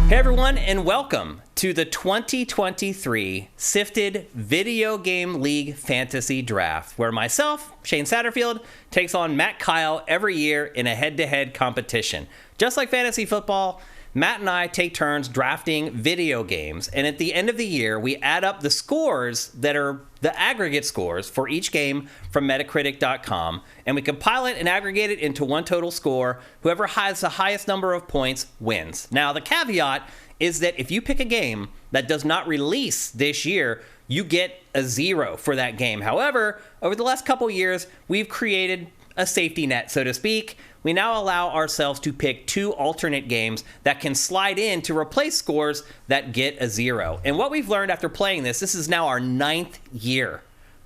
Hey everyone, and welcome to the 2023 SIFTD Video Game League Fantasy Draft, where myself, Shane Satterfield, takes on Matt Kyle every year in a head-to-head competition. Just like fantasy football, Matt and I take turns drafting video games, and at the end of the year, we add up the scores that are the aggregate scores for each game from Metacritic.com, and we compile it and aggregate it into one total score. Whoever has the highest number of points wins. Now, the caveat is that if you pick a game that does not release this year, you get a 0 for that game. However, over the last couple years, we've created a safety net, so to speak. We now allow ourselves to pick 2 alternate games that can slide in to replace scores that get a 0. And what we've learned after playing this is now our 9th year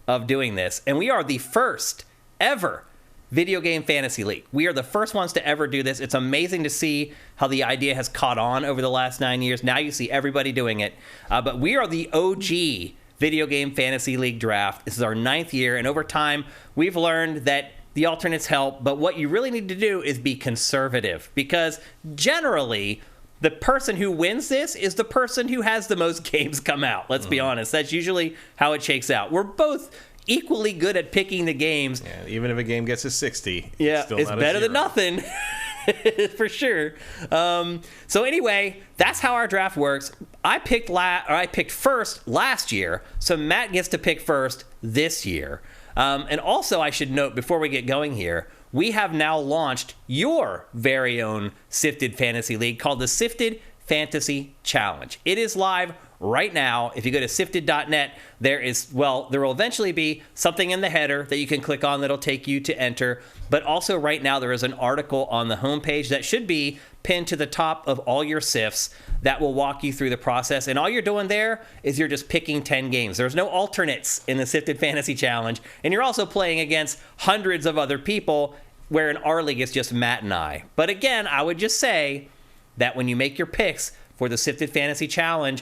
of doing this, and we are the first ever video game fantasy league. We are the first ones to ever do this. It's amazing to see how the idea has caught on over the last 9 years. Now you see everybody doing it, but we are the OG video game fantasy league draft. This is our 9th year, and over time, we've learned that the alternates help, but what you really need to do is be conservative, because generally, the person who wins this is the person who has the most games come out. Let's be honest. That's usually how it shakes out. We're both equally good at picking the games. Yeah, even if a game gets a 60, it's better than nothing. For sure. So anyway, that's how our draft works. I picked first last year, so Matt gets to pick first this year. And also, I should note before we get going here, we have now launched your very own SIFTD Fantasy League called the SIFTD Fantasy Challenge. It is live right now. If you go to siftd.net, there will eventually be something in the header that you can click on that'll take you to enter. But also right now, there is an article on the homepage that should be pinned to the top of all your SIFs that will walk you through the process. And all you're doing there is you're just picking 10 games. There's no alternates in the SIFTD Fantasy Challenge. And you're also playing against hundreds of other people, where in our league it's just Matt and I. But again, I would just say that when you make your picks for the SIFTD Fantasy Challenge,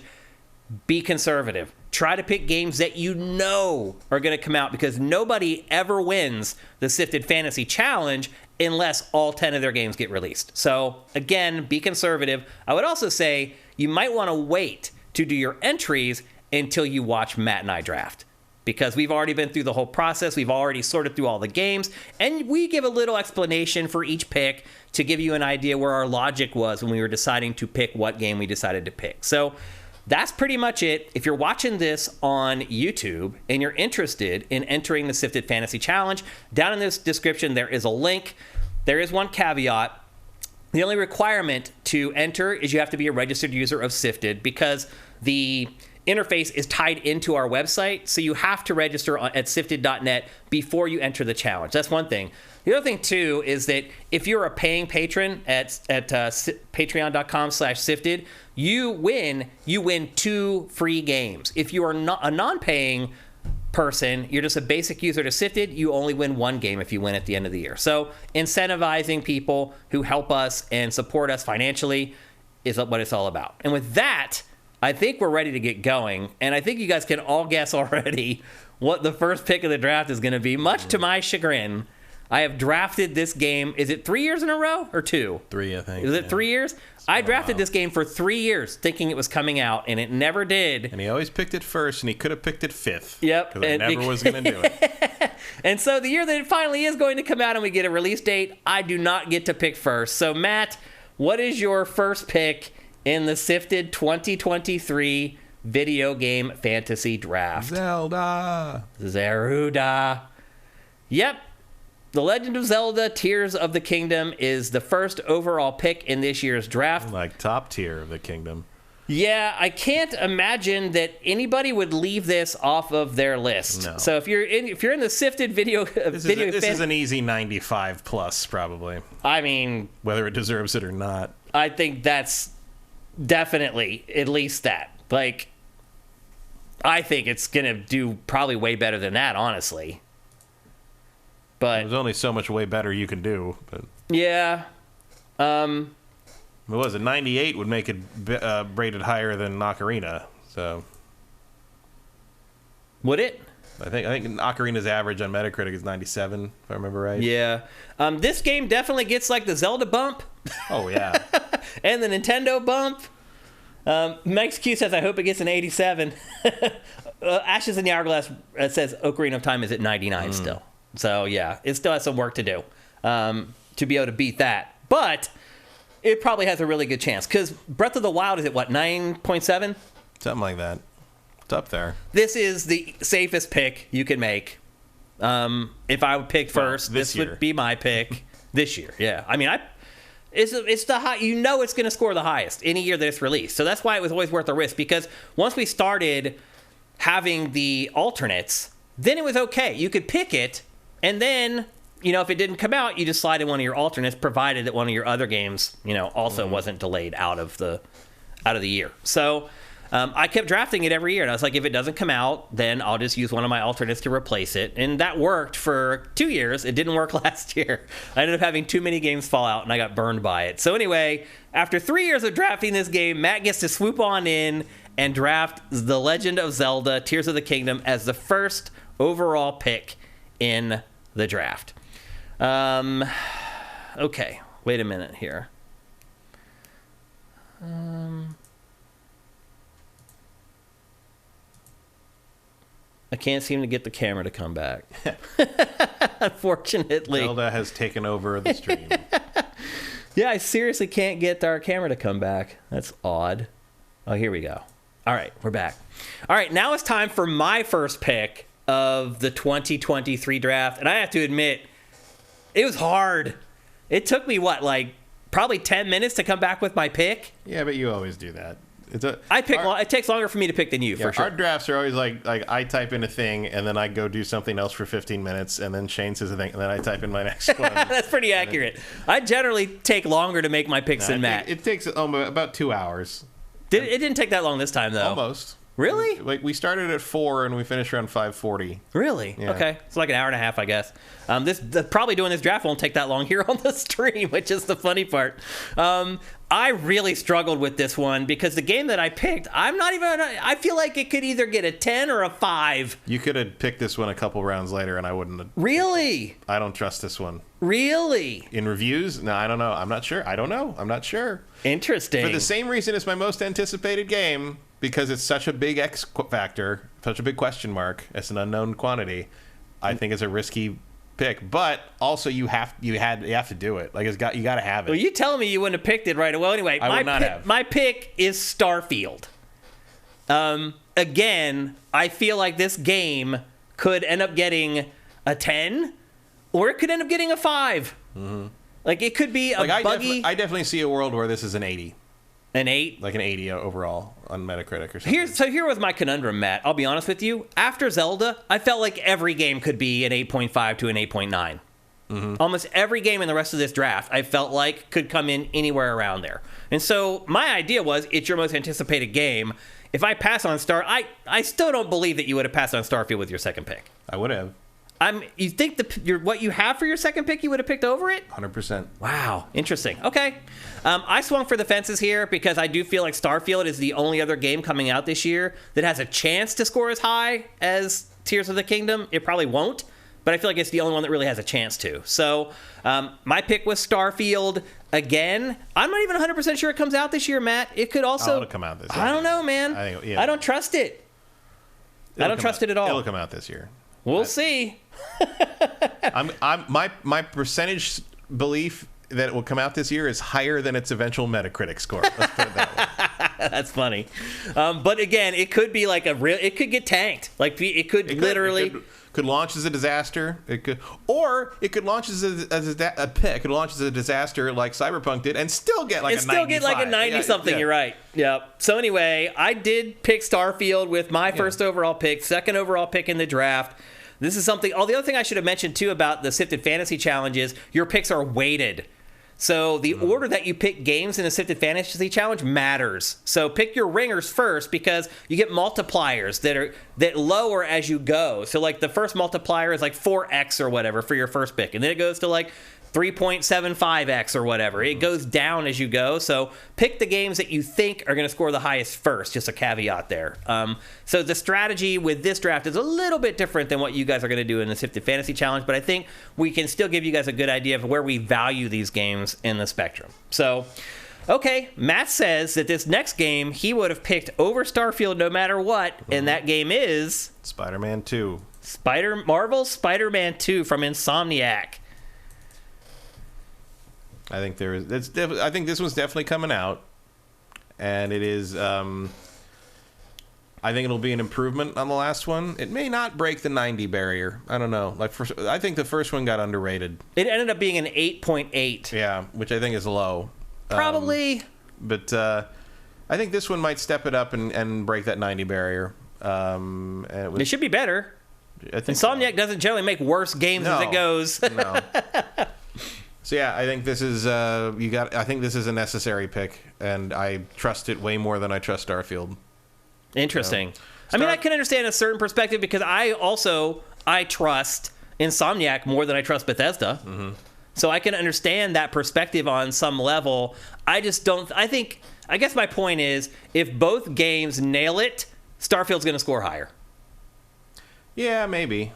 be conservative. Try to pick games that you know are going to come out, because nobody ever wins the SIFTD Fantasy Challenge unless all 10 of their games get released. So again, be conservative. I would also say you might want to wait to do your entries until you watch Matt and I draft, because we've already been through the whole process. We've already sorted through all the games, and we give a little explanation for each pick to give you an idea where our logic was when we were deciding to pick what game we decided to pick. So that's pretty much it. If you're watching this on YouTube and you're interested in entering the SIFTD Fantasy Challenge, down in this description there is a link. There is one caveat. The only requirement to enter is you have to be a registered user of SIFTD, because the interface is tied into our website, so you have to register at siftd.net before you enter the challenge. That's one thing. The other thing, too, is that if you're a paying patron at patreon.com/siftd, you win 2 free games. If you are not a non-paying person, you're just a basic user to SIFTD, you only win 1 game if you win at the end of the year. So incentivizing people who help us and support us financially is what it's all about. And with that, I think we're ready to get going, and I think you guys can all guess already what the first pick of the draft is going to be. Much to my chagrin, I have drafted this game. Is it 3 years in a row or 2? 3, I think. Is it 3 years? I drafted this game for 3 years thinking it was coming out, and it never did. And he always picked it first, and he could have picked it 5th. Yep. Because I never was going to do it. And so the year that it finally is going to come out and we get a release date, I do not get to pick first. So, Matt, what is your first pick in the SIFTD 2023 video game fantasy draft? Zelda. Yep. The Legend of Zelda Tears of the Kingdom is the first overall pick in this year's draft. Like top tier of the kingdom. Yeah, I can't imagine that anybody would leave this off of their list. No. So if you're in the SIFTD This is an easy 95 plus, probably. I mean, whether it deserves it or not. I think that's definitely at least that. Like, I think it's going to do probably way better than that, honestly. But there's only so much way better you can do. But yeah. What was it? 98 would make it rated higher than Ocarina. So would it? I think Ocarina's average on Metacritic is 97, if I remember right. Yeah. This game definitely gets like the Zelda bump. Oh yeah. And the Nintendo bump. Mike's Q says, I hope it gets an 87. Ashes in the Hourglass says Ocarina of Time is at 99 still. So, yeah, it still has some work to do to be able to beat that. But it probably has a really good chance because Breath of the Wild is at, what, 9.7? Something like that. It's up there. This is the safest pick you can make. If I would pick first, this would be my pick this year. Yeah. I mean, it's the high. You know, it's going to score the highest any year that it's released. So that's why it was always worth the risk. Because once we started having the alternates, then it was okay. You could pick it, and then if it didn't come out, you just slide in one of your alternates, provided that one of your other games, also wasn't delayed out of the year. So I kept drafting it every year, and I was like, if it doesn't come out, then I'll just use one of my alternates to replace it. And that worked for 2 years. It didn't work last year. I ended up having too many games fall out, and I got burned by it. So anyway, after 3 years of drafting this game, Matt gets to swoop on in and draft The Legend of Zelda Tears of the Kingdom as the first overall pick in the draft. Okay, wait a minute here. I can't seem to get the camera to come back. Unfortunately. Zelda has taken over the stream. Yeah, I seriously can't get our camera to come back. That's odd. Oh, here we go. All right, we're back. All right, now it's time for my first pick of the 2023 draft. And I have to admit, it was hard. It took me, probably 10 minutes to come back with my pick? Yeah, but you always do that. It takes longer for me to pick than you, for sure. Our drafts are always like I type in a thing, and then I go do something else for 15 minutes, and then Shane says a thing, and then I type in my next one. That's pretty accurate. I generally take longer to make my picks than Matt. It takes about 2 hours. It didn't take that long this time, though. Almost. Really? We started at 4, and we finished around 5:40. Really? Yeah. Okay. It's like an hour and a half, I guess. Probably doing this draft won't take that long here on the stream, which is the funny part. I really struggled with this one because the game that I picked, I feel like it could either get a 10 or a 5. You could have picked this one a couple rounds later, and I wouldn't have. Really? I don't trust this one. Really? In reviews? No, I don't know. I'm not sure. I don't know. I'm not sure. Interesting. For the same reason it's my most anticipated game, because it's such a big X factor, such a big question mark, it's an unknown quantity, I think it's a risky pick. But also you have to do it. Like you got to have it. Well, you telling me you wouldn't have picked it right away. Well, anyway, I would not have. My pick is Starfield. Again, I feel like this game could end up getting a 10, or it could end up getting a 5. Mm-hmm. Like it could be a buggy. I definitely see a world where this is an 80. An 8? Like an 80 overall on Metacritic or something. Here was my conundrum, Matt. I'll be honest with you. After Zelda, I felt like every game could be an 8.5 to an 8.9. Mm-hmm. Almost every game in the rest of this draft, I felt like could come in anywhere around there. And so my idea was, it's your most anticipated game. If I pass on I still don't believe that you would have passed on Starfield with your second pick. I would have. You think what you have for your second pick, you would have picked over it? 100%. Wow, interesting. Okay, I swung for the fences here because I do feel like Starfield is the only other game coming out this year that has a chance to score as high as Tears of the Kingdom. It probably won't, but I feel like it's the only one that really has a chance to. So my pick was Starfield. Again, I'm not even 100% sure it comes out this year, Matt. It could also it'll come out this year. I don't know, man. I don't trust it. I don't trust it at all. It'll come out this year. We'll see. My percentage belief that it will come out this year is higher than its eventual Metacritic score. Let's put it that way. That's funny. But again, it could be like it could get tanked. Like it could literally could launch as a disaster. It could launch as it could launch as a disaster like Cyberpunk did, and still get like a 90 something. Yeah. You're right. Yep. So anyway, I did pick Starfield with my first overall pick, second overall pick in the draft. This is something. Oh, the other thing I should have mentioned too about the SIFTD Fantasy Challenge is your picks are weighted. So the order that you pick games in the SIFTD Fantasy Challenge matters. So pick your ringers first because you get multipliers that lower as you go. So like the first multiplier is like 4x or whatever for your first pick, and then it goes to like 3.75x or whatever. It goes down as you go. So pick the games that you think are going to score the highest first. Just a caveat there. So the strategy with this draft is a little bit different than what you guys are going to do in the SIFTD Fantasy Challenge, but I think we can still give you guys a good idea of where we value these games in the spectrum. So Okay, Matt says that this next game he would have picked over Starfield no matter what, and that game is Spider-Man 2. Marvel's Spider-Man 2 from Insomniac. I think I think this one's definitely coming out, and it is. I think it'll be an improvement on the last one. It may not break the 90 barrier. I don't know. I think the first one got underrated. It ended up being an 8.8. Yeah, which I think is low. Probably. But I think this one might step it up and break that 90 barrier. It should be better. I think Insomniac doesn't generally make worse games as it goes. No. So yeah, I think this is I think this is a necessary pick, and I trust it way more than I trust Starfield. Interesting. I mean, I can understand a certain perspective because I trust Insomniac more than I trust Bethesda. Mm-hmm. So I can understand that perspective on some level. I just don't. I guess my point is, if both games nail it, Starfield's going to score higher. Yeah, maybe.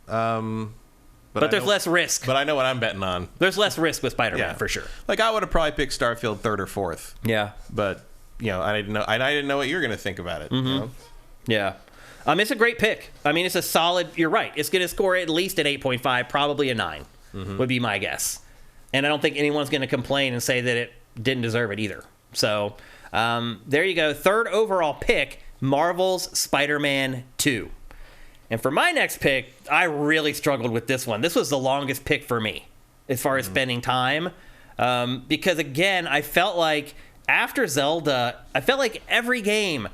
But there's less risk. But I know what I'm betting on. There's less risk with Spider-Man, for sure. Like, I would have probably picked Starfield 3rd or 4th. Yeah. But, I didn't know what you were going to think about it. Mm-hmm. You know? Yeah. It's a great pick. I mean, it's a solid, you're right. It's going to score at least an 8.5, probably a 9, would be my guess. And I don't think anyone's going to complain and say that it didn't deserve it either. So, there you go. 3rd overall pick, Marvel's Spider-Man 2. And for my next pick, I really struggled with this one. This was the longest pick for me as far as spending time. Because, again, I felt like after Zelda, I felt like every game,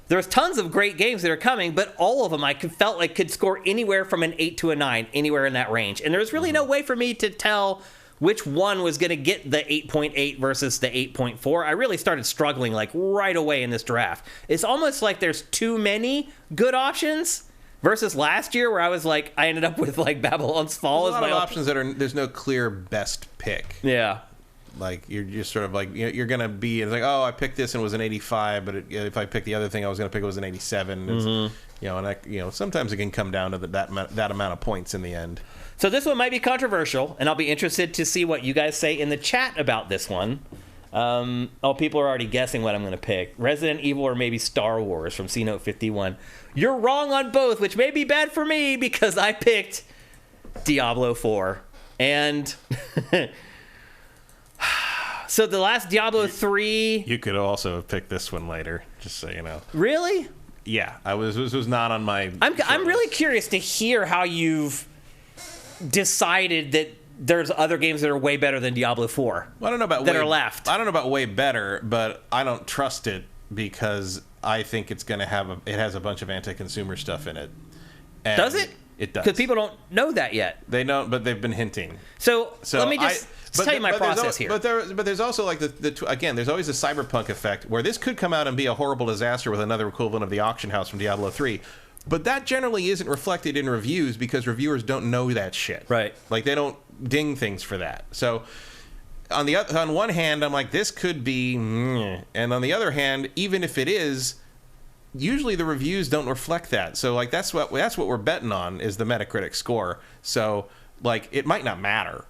there's tons of great games that are coming, but all of them I felt like could score anywhere from an 8 to a 9, anywhere in that range. And there was really no way for me to tell which one was going to get the 8.8 versus the 8.4. I really started struggling like right away in this draft. It's almost like there's too many good options. Versus last year, where I was like, I ended up with like Babylon's Fall as my options that are. There's no clear best pick. Yeah, like you're just sort of like you're gonna be. It's like, oh, I picked this and it was an 85, but if I picked the other thing, I was gonna pick it was an 87. And sometimes it can come down to that amount of points in the end. So this one might be controversial, and I'll be interested to see what you guys say in the chat about this one. People are already guessing what I'm going to pick. Resident Evil or maybe Star Wars from C-Note 51. You're wrong on both, which may be bad for me because I picked Diablo 4. And so the last Diablo 3... You could also have picked this one later, just so you know. Really? Yeah, this was not on my... I'm really curious to hear how you've decided that there's other games that are way better than Diablo 4. Well, I don't know about that are left. I don't know about way better, but I don't trust it because I think it's going to it has a bunch of anti-consumer stuff in it. And does it? It does. Because people don't know that yet. They don't, but they've been hinting. So let me just tell you my process here. But there's also like again, there's always a cyberpunk effect where this could come out and be a horrible disaster with another equivalent of the auction house from Diablo 3. But that generally isn't reflected in reviews because reviewers don't know that shit. Right. Like they don't ding things for that. So on one hand, I'm like, this could be, and on the other hand, even if it is, usually the reviews don't reflect that. So like that's what we're betting on is the Metacritic score. So like it might not matter.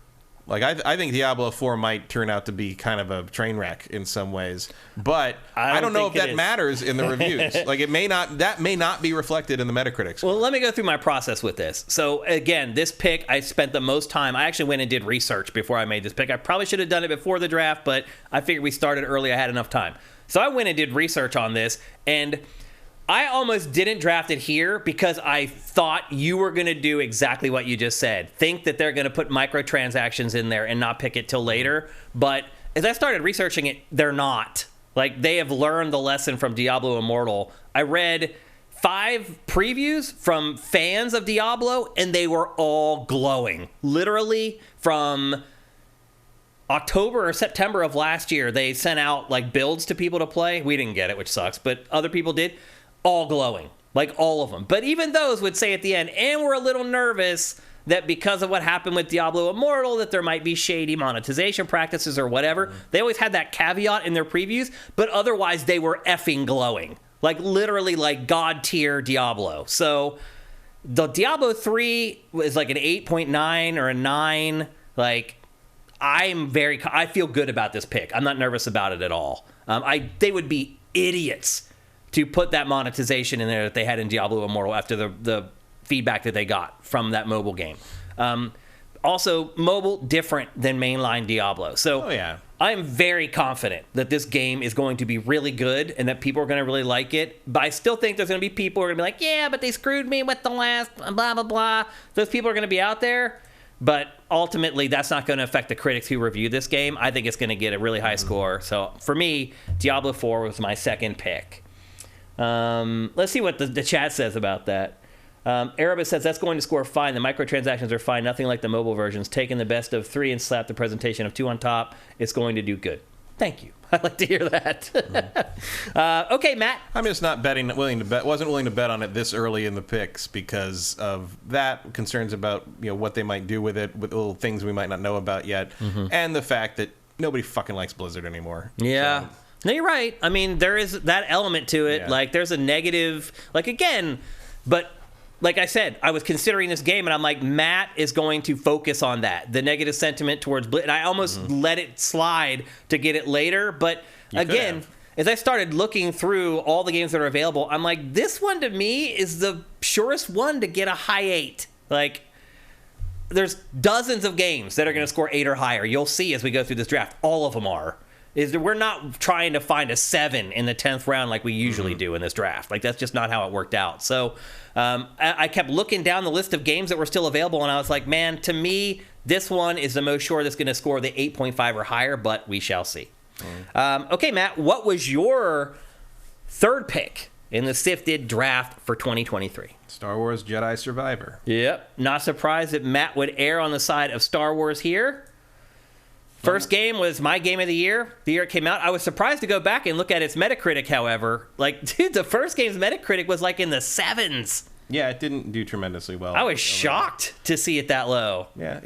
Like I think Diablo 4 might turn out to be kind of a train wreck in some ways, but I don't know if that matters in the reviews. Like that may not be reflected in the Metacritic score. Well, let me go through my process with this. So again, this pick I spent the most time. I actually went and did research before I made this pick. I probably should have done it before the draft, but I figured we started early. I had enough time. So I went and did research on this, and I almost didn't draft it here because I thought you were going to do exactly what you just said. Think that they're going to put microtransactions in there and not pick it till later. But as I started researching it, they're not. Like, they have learned the lesson from Diablo Immortal. I read 5 previews from fans of Diablo, and they were all glowing. Literally, from October or September of last year, they sent out, like, builds to people to play. We didn't get it, which sucks, but other people did. All glowing, like all of them. But even those would say at the end, and we're a little nervous that because of what happened with Diablo Immortal, that there might be shady monetization practices or whatever. They always had that caveat in their previews, but otherwise they were effing glowing. Like literally like God tier Diablo. So the Diablo 3 was like an 8.9 or a 9. Like, I feel good about this pick. I'm not nervous about it at all. They would be idiots to put that monetization in there that they had in Diablo Immortal after the feedback that they got from that mobile game. Also, mobile, different than mainline Diablo. So I am very confident that this game is going to be really good and that people are going to really like it. But I still think there's going to be people who are going to be like, yeah, but they screwed me with the last blah, blah, blah. Those people are going to be out there. But ultimately, that's not going to affect the critics who review this game. I think it's going to get a really high score. So for me, Diablo 4 was my second pick. Let's see what the chat says about that. Erebus says that's going to score fine. The microtransactions are fine. Nothing like the mobile versions. Taking the best of 3 and slap the presentation of 2 on top. It's going to do good. Thank you. I'd like to hear that. Okay, Matt. I'm just not wasn't willing to bet on it this early in the picks because of that, concerns about what they might do with it, with little things we might not know about yet, and the fact that nobody fucking likes Blizzard anymore. Yeah. So. No, you're right. I mean, there is that element to it. Yeah. Like, there's a negative, but like I said, I was considering this game, and I'm like, Matt is going to focus on that, the negative sentiment towards Blizzard. And I almost let it slide to get it later. But again, as I started looking through all the games that are available, I'm like, this one to me is the surest one to get a high 8. Like, there's dozens of games that are going to score 8 or higher. You'll see as we go through this draft. All of them are. We're not trying to find a 7 in the 10th round like we usually do in this draft. Like, that's just not how it worked out. So I kept looking down the list of games that were still available, and I was like, man, to me, this one is the most sure that's going to score the 8.5 or higher, but we shall see. Okay, Matt, what was your third pick in the SIFTD draft for 2023? Star Wars Jedi Survivor. Yep. Not surprised that Matt would err on the side of Star Wars here. First game was my game of the year it came out. I was surprised to go back and look at its Metacritic, however. Like, dude, the first game's Metacritic was like in the 7s. Yeah, it didn't do tremendously well. I was shocked to see it that low. Yeah,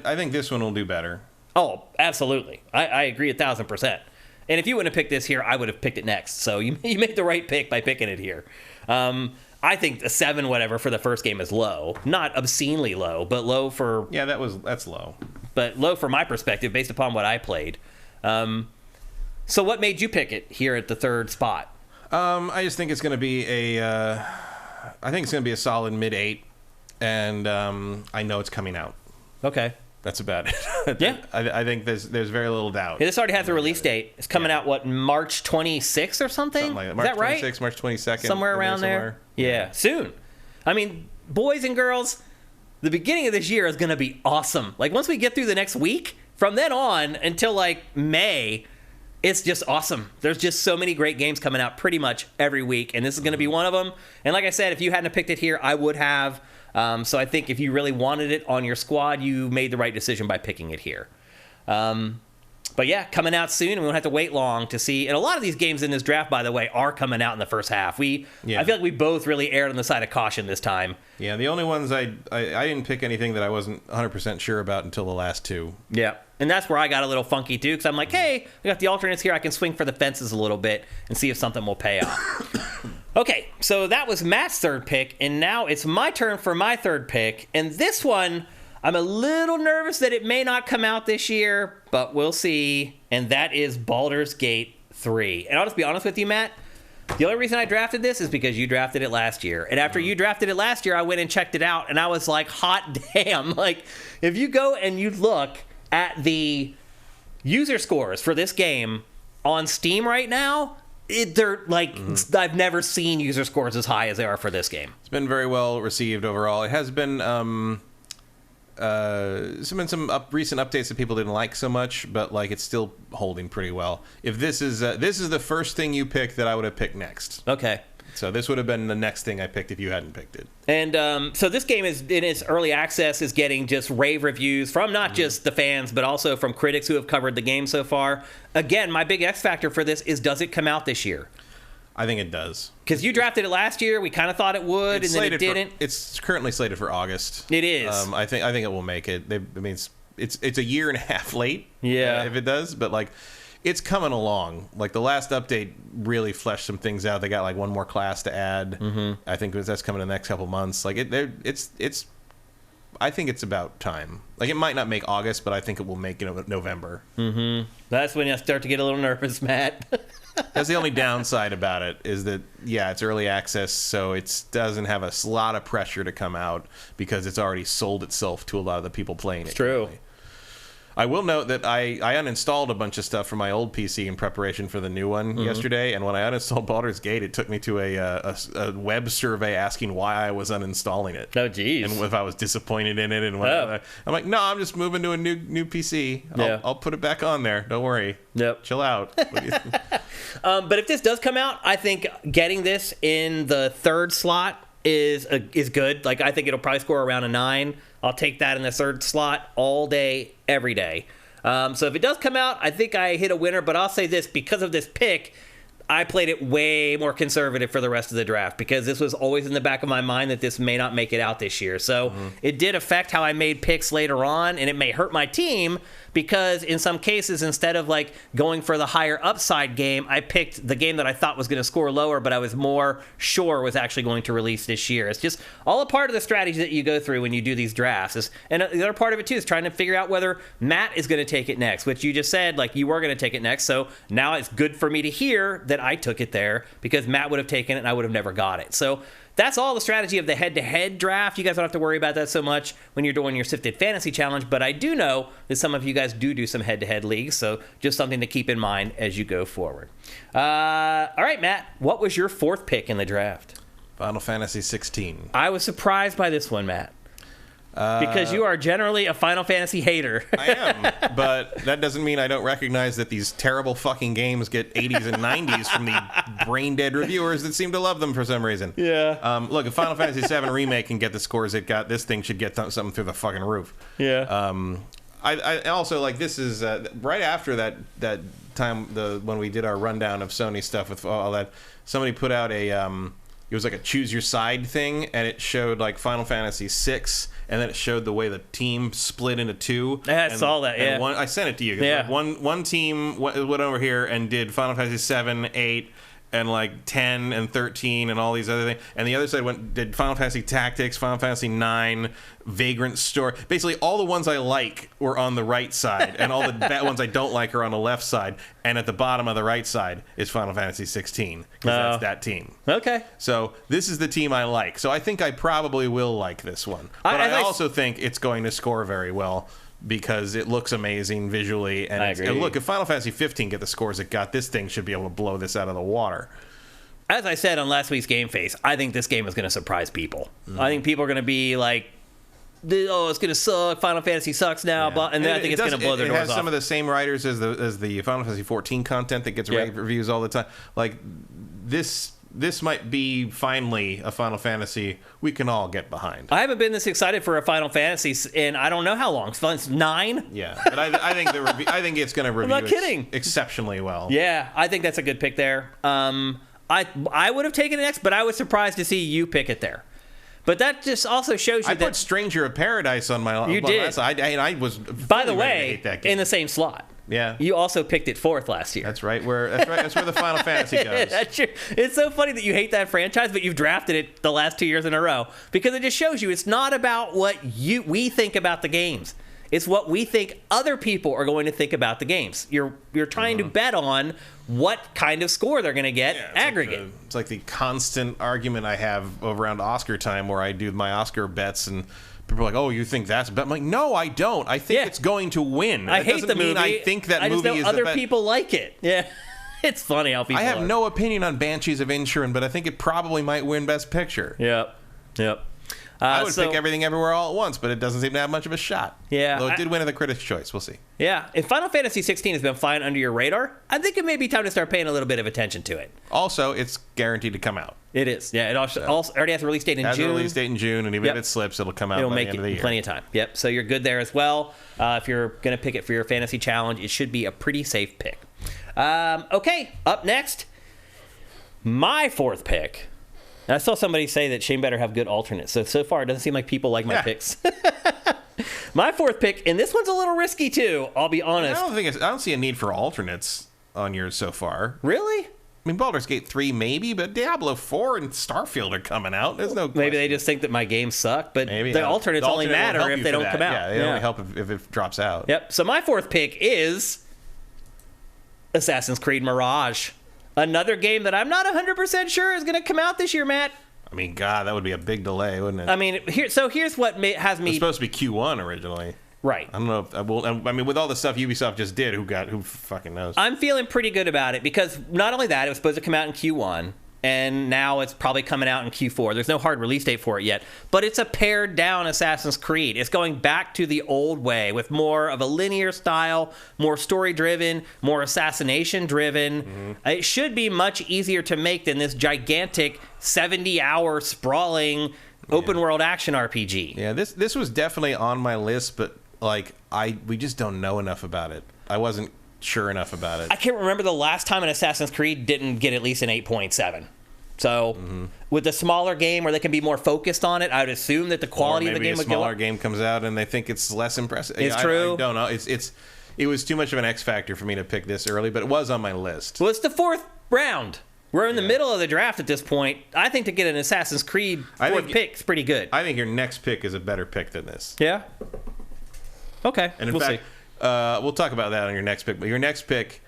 I think this one will do better. Oh, absolutely. I agree 1,000%. And if you wouldn't have picked this here, I would have picked it next. So you made the right pick by picking it here. I think the 7 whatever for the first game is low. Not obscenely low, but low for... Yeah, that's low. But low from my perspective based upon what I played. So what made you pick it here at the third spot? I just think it's going to be a solid mid-8, and I know it's coming out. Okay. That's about it. Yeah. I think there's very little doubt. Yeah, this already has the release date. It's coming out, March 26th or something? Something like that. Is that right? March 26th, March 22nd. Somewhere around there. Yeah, soon. I mean, boys and girls, the beginning of this year is going to be awesome. Like, once we get through the next week, from then on until, like, May, it's just awesome. There's just so many great games coming out pretty much every week, and this is going to be one of them. And like I said, if you hadn't picked it here, I would have. So I think if you really wanted it on your squad, you made the right decision by picking it here. But yeah, coming out soon, and we won't have to wait long to see. And a lot of these games in this draft, by the way, are coming out in the first half. I feel like we both really erred on the side of caution this time. Yeah, the only ones I didn't pick anything that I wasn't 100% sure about until the last 2. Yeah, and that's where I got a little funky too, because I'm like, hey, I got the alternates here. I can swing for the fences a little bit and see if something will pay off. Okay, so that was Matt's third pick, and now it's my turn for my third pick. And this one, I'm a little nervous that it may not come out this year, but we'll see. And that is Baldur's Gate 3. And I'll just be honest with you, Matt. The only reason I drafted this is because you drafted it last year. And after you drafted it last year, I went and checked it out, and I was like, hot damn. Like, if you go and you look at the user scores for this game on Steam right now, they're like, I've never seen user scores as high as they are for this game. It's been very well received overall. It has been some recent updates that people didn't like so much, but like it's still holding pretty well. If this is the first thing you picked that I would have picked next. Okay. So this would have been the next thing I picked if you hadn't picked it. And so this game is in its early access is getting just rave reviews from not just the fans, but also from critics who have covered the game so far. Again, my big X factor for this is, does it come out this year? I think it does. Because you drafted it last year, we kind of thought it would, and then it didn't. It's currently slated for August. It is. I think it will make it. It's a year and a half late. Yeah. If it does, but like, it's coming along. Like the last update really fleshed some things out. They got like one more class to add. I think that's coming in the next couple months. Like it's. I think it's about time. Like, it might not make August, but I think it will make November. That's when you start to get a little nervous, Matt. That's the only downside about it, is that, yeah, it's early access, so it doesn't have a lot of pressure to come out because it's already sold itself to a lot of the people playing it. It's true. Currently. I will note that I uninstalled a bunch of stuff from my old PC in preparation for the new one yesterday, and when I uninstalled Baldur's Gate, it took me to a web survey asking why I was uninstalling it. Oh, geez. And if I was disappointed in it, and whatever. I'm like, no, I'm just moving to a new PC. I'll put it back on there. Don't worry. Yep. Chill out. But if this does come out, I think getting this in the third slot is good. Like, I think it'll probably score around a 9. I'll take that in the third slot all day, every day. So if it does come out, I think I hit a winner. But I'll say this, because of this pick, I played it way more conservative for the rest of the draft because this was always in the back of my mind that this may not make it out this year. So it did affect how I made picks later on, and it may hurt my team because in some cases, instead of like going for the higher upside game, I picked the game that I thought was going to score lower, but I was more sure was actually going to release this year. It's just all a part of the strategy that you go through when you do these drafts. And the other part of it too is trying to figure out whether Matt is going to take it next, which you just said like you were going to take it next. So now it's good for me to hear that I took it there because Matt would have taken it and I would have never got it. So that's all the strategy of the head-to-head draft. You guys don't have to worry about that so much when you're doing your SIFTD Fantasy Challenge, but I do know that some of you guys do some head-to-head leagues, so just something to keep in mind as you go forward. All right, Matt, what was your fourth pick in the draft? Final Fantasy 16. I was surprised by this one, Matt. Because you are generally a Final Fantasy hater. I am, but that doesn't mean I don't recognize that these terrible fucking games get 80s and 90s from the brain-dead reviewers that seem to love them for some reason. Yeah. Look, if Final Fantasy VII Remake can get the scores it got, this thing should get something through the fucking roof. Yeah. I also, like, this is right after that time when we did our rundown of Sony stuff with all that, somebody put out it was like a choose your side thing, and it showed like Final Fantasy VI, and then it showed the way the team split into two. I saw that. Yeah, I sent it to you. Yeah. Like one team went over here and did Final Fantasy 7, 8, and like 10 and 13 and all these other things, and the other side did Final Fantasy Tactics, Final Fantasy 9, Vagrant Story. Basically, all the ones I like were on the right side, and all the bad ones I don't like are on the left side. And at the bottom of the right side is Final Fantasy 16, because that's that team. Okay. So this is the team I like. So I think I probably will like this one, but I also think it's going to score very well, because it looks amazing visually. And, I agree. And look, if Final Fantasy 15 get the scores it got, this thing should be able to blow this out of the water. As I said on last week's Game Face, I think this game is going to surprise people. I think people are going to be like, oh, it's going to suck. Final Fantasy sucks now. Yeah. And then I think it's going to blow their doors off. It has some of the same writers as the Final Fantasy 14 content that gets rave reviews all the time. Like, this might be finally a Final Fantasy we can all get behind. I haven't been this excited for a Final Fantasy in I don't know how long. Since 9? Yeah, but I think I think it's going to review I'm not kidding. Exceptionally well. Yeah, I think that's a good pick there. I would have taken it next, but I was surprised to see you pick it there. But that just also shows you I put Stranger of Paradise on my. You did. I was. By the way, in the same slot. Yeah. You also picked it 4th last year. That's right. That's where the Final Fantasy goes. It's so funny that you hate that franchise, but you've drafted it the last 2 years in a row, because it just shows you it's not about what we think about the games. It's what we think other people are going to think about the games. You're trying to bet on what kind of score they're going to get aggregate. It's like the constant argument I have around Oscar time, where I do my Oscar bets and people are like, "Oh, you think that's a bet?" I'm like, "No, I don't. I think it's going to win." I hate the movie. I think that I just movie know is other the best. people like it. Yeah, it's funny how people. I have no opinion on Banshees of Inisherin, but I think it probably might win Best Picture. Yep. I would pick Everything Everywhere All at Once, but it doesn't seem to have much of a shot. Yeah. Though it did win at the Critics' Choice. We'll see. Yeah. If Final Fantasy 16 has been flying under your radar, I think it may be time to start paying a little bit of attention to it. Also, it's guaranteed to come out. It is. Yeah. It also already has a release date in June. It has a release date in June, and even if it slips, it'll come out by the end of the year. Plenty of time. Yep. So you're good there as well. If you're going to pick it for your fantasy challenge, it should be a pretty safe pick. Okay. Up next, my 4th pick. And I saw somebody say that Shane better have good alternates. So far, it doesn't seem like people like my picks. My 4th pick, and this one's a little risky too, I'll be honest. I don't see a need for alternates on yours so far. Really? I mean, Baldur's Gate 3 maybe, but Diablo 4 and Starfield are coming out. There's no question. Maybe they just think that my games suck, but Maybe, the alternates only alternate will matter help if you they for don't that. come out. Yeah, they only help if it drops out. Yep. So my fourth pick is Assassin's Creed Mirage. Another game that I'm not 100% sure is going to come out this year, Matt. I mean, God, that would be a big delay, wouldn't it? I mean, here's what has me... It was supposed to be Q1 originally. Right. I don't know if I mean, with all the stuff Ubisoft just did, who fucking knows? I'm feeling pretty good about it because not only that, it was supposed to come out in Q1, and now it's probably coming out in Q4. There's no hard release date for it yet, but it's a pared down Assassin's Creed. It's going back to the old way with more of a linear style, more story driven, more assassination driven. Mm-hmm. It should be much easier to make than this gigantic 70-hour sprawling open world action RPG. Yeah, this was definitely on my list, but like we just don't know enough about it. I wasn't sure enough about it. I can't remember the last time an Assassin's Creed didn't get at least an 8.7. So with a smaller game where they can be more focused on it, I would assume that the quality of the game would go up. Maybe a smaller game comes out and they think it's less impressive. It's true. I don't know. It was too much of an X factor for me to pick this early, but it was on my list. Well, it's the fourth round. We're in the middle of the draft at this point. I think to get an Assassin's Creed fourth pick is pretty good. I think your next pick is a better pick than this. Yeah? Okay. And in fact, we'll talk about that on your next pick. But your next pick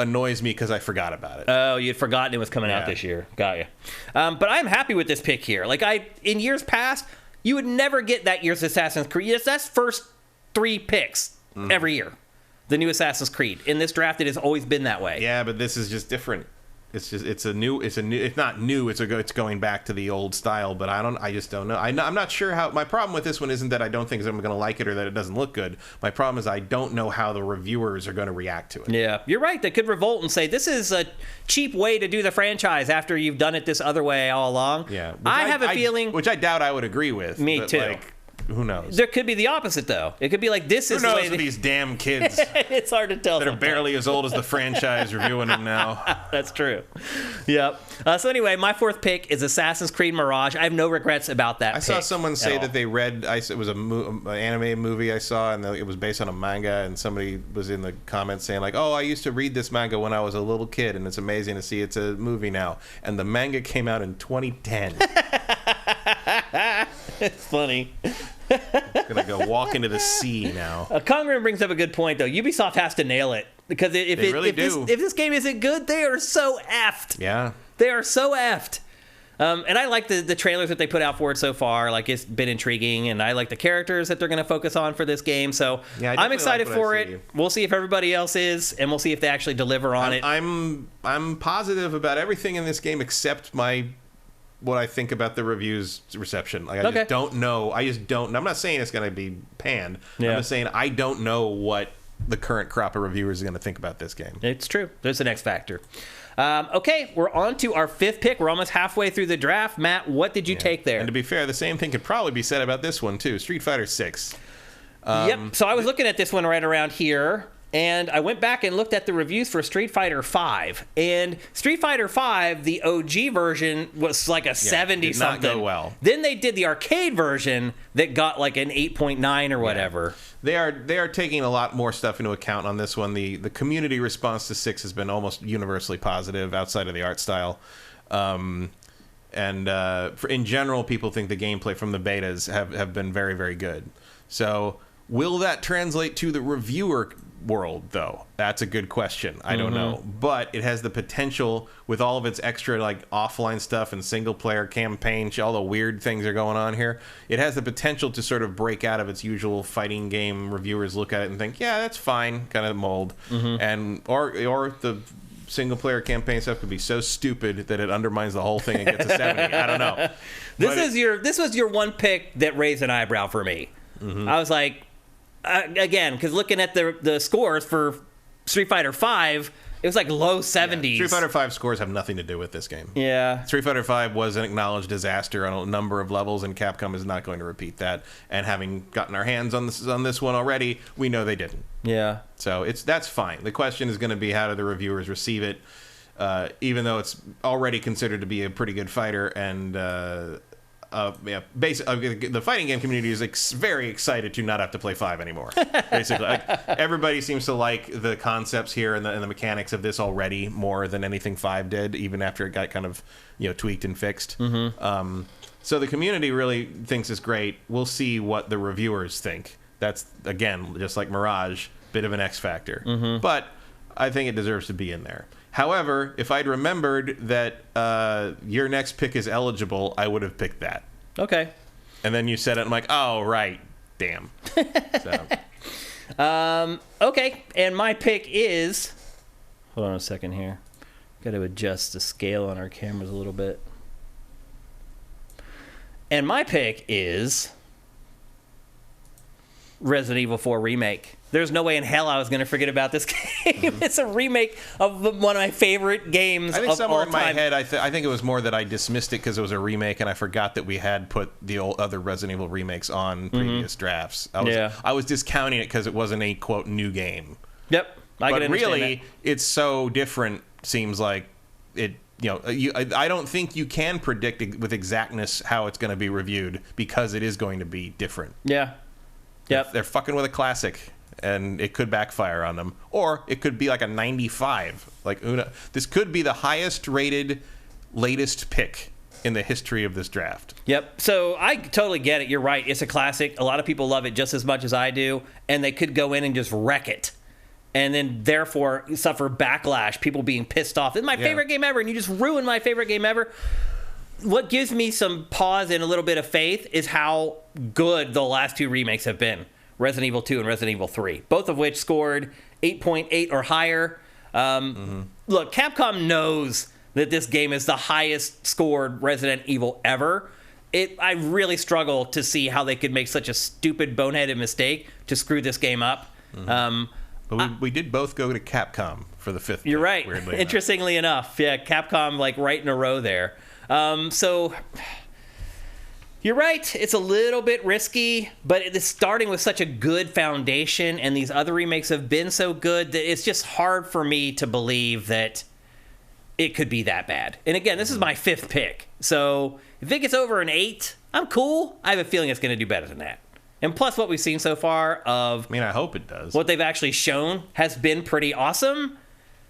annoys me because I forgot about it. Oh, you'd forgotten it was coming out this year. Got you. But I'm happy with this pick here. Like, in years past, you would never get that year's Assassin's Creed. That's first 3 picks every year. The new Assassin's Creed. In this draft, it has always been that way. Yeah, but this is just different. It's not new. It's going back to the old style, but I just don't know. I'm not sure how. My problem with this one isn't that I don't think I'm going to like it or that it doesn't look good. My problem is I don't know how the reviewers are going to react to it. Yeah, you're right. They could revolt and say this is a cheap way to do the franchise after you've done it this other way all along. Yeah, I have a feeling, which I doubt I would agree with. Me too. Like, who knows? There could be the opposite, though. It could be like this is who knows the way with these damn kids. It's hard to tell. That are barely as old as the franchise reviewing them now. That's true. Yep. So anyway, my fourth pick is Assassin's Creed Mirage. I have no regrets about that. I saw someone say that they read. It was an anime movie I saw, and it was based on a manga. And somebody was in the comments saying like, "Oh, I used to read this manga when I was a little kid, and it's amazing to see it's a movie now." And the manga came out in 2010. It's funny. Gonna go walk into the sea now. Congram brings up a good point, though. Ubisoft has to nail it because if this game isn't good, they are so effed. Yeah, they are so effed. And I like the trailers that they put out for it so far. Like, it's been intriguing, and I like the characters that they're going to focus on for this game. So yeah, I'm excited for it. We'll see if everybody else is, and we'll see if they actually deliver on it. I'm positive about everything in this game except what I think about the reviews reception. Like, I just don't know. I'm not saying it's going to be panned. Yeah. I'm just saying I don't know what the current crop of reviewers are going to think about this game. It's true. There's an X factor. Okay, we're on to our fifth pick. We're almost halfway through the draft. Matt, what did you take there? And to be fair, the same thing could probably be said about this one, too. Street Fighter 6. Yep. So I was looking at this one right around here. And I went back and looked at the reviews for Street Fighter V. And Street Fighter V, the OG version, was like a 70-something. Did not go well. Then they did the arcade version that got like an 8.9 or whatever. Yeah. They are taking a lot more stuff into account on this one. The community response to 6 has been almost universally positive outside of the art style. In general, people think the gameplay from the betas have been very, very good. So will that translate to the reviewer world, though? That's a good question. I don't know, but it has the potential, with all of its extra like offline stuff and single player campaign, all the weird things are going on here. It has the potential to sort of break out of its usual fighting game reviewers look at it and think, yeah, that's fine, kind of mold, and or the single player campaign stuff could be so stupid that it undermines the whole thing and gets a 70. I don't know. This was your one pick that raised an eyebrow for me. I was like, again, because looking at the scores for Street Fighter V, it was like low 70s. Yeah, Street Fighter V scores have nothing to do with this game. Yeah. Street Fighter V was an acknowledged disaster on a number of levels, and Capcom is not going to repeat that. And having gotten our hands on this one already, we know they didn't. Yeah. So that's fine. The question is going to be, how do the reviewers receive it? Even though it's already considered to be a pretty good fighter, and the fighting game community is very excited to not have to play 5 anymore. Basically, everybody seems to like the concepts here and the mechanics of this already more than anything 5 did, even after it got kind of tweaked and fixed. Mm-hmm. So the community really thinks it's great. We'll see what the reviewers think. That's, again, just like Mirage, bit of an X factor. Mm-hmm. But I think it deserves to be in there. However, if I'd remembered that your next pick is eligible, I would have picked that. Okay. And then you said it, I'm like, oh, right. Damn. Okay, and my pick is... Hold on a second here. Got to adjust the scale on our cameras a little bit. And my pick is Resident Evil 4 Remake. There's no way in hell I was going to forget about this game. Mm-hmm. It's a remake of one of my favorite games of all time. I think somewhere in my head, I think it was more that I dismissed it because it was a remake, and I forgot that we had put the other Resident Evil remakes on previous drafts. I was discounting it because it wasn't a, quote, new game. Yep. But really, it's so different, seems like it... I don't think you can predict with exactness how it's going to be reviewed because it is going to be different. Yeah. Yep. They're fucking with a classic, and it could backfire on them. Or it could be like a 95. Like Una. This could be the highest rated, latest pick in the history of this draft. Yep. So I totally get it. You're right. It's a classic. A lot of people love it just as much as I do, and they could go in and just wreck it. And then, therefore, suffer backlash, people being pissed off. It's my favorite game ever, and you just ruined my favorite game ever. What gives me some pause and a little bit of faith is how good the last 2 remakes have been. Resident Evil 2 and Resident Evil 3, both of which scored 8.8 or higher. Look, Capcom knows that this game is the highest scored Resident Evil ever. I really struggle to see how they could make such a stupid, boneheaded mistake to screw this game up. Mm-hmm. But we did both go to Capcom for the 5th. You're right. Interestingly enough. Yeah, Capcom like right in a row there. So you're right. It's a little bit risky, but it's starting with such a good foundation, and these other remakes have been so good that it's just hard for me to believe that it could be that bad. And again, this is my 5th pick. So if it gets over an 8, I'm cool. I have a feeling it's going to do better than that. And plus, what we've seen so far of... I hope it does. What they've actually shown has been pretty awesome.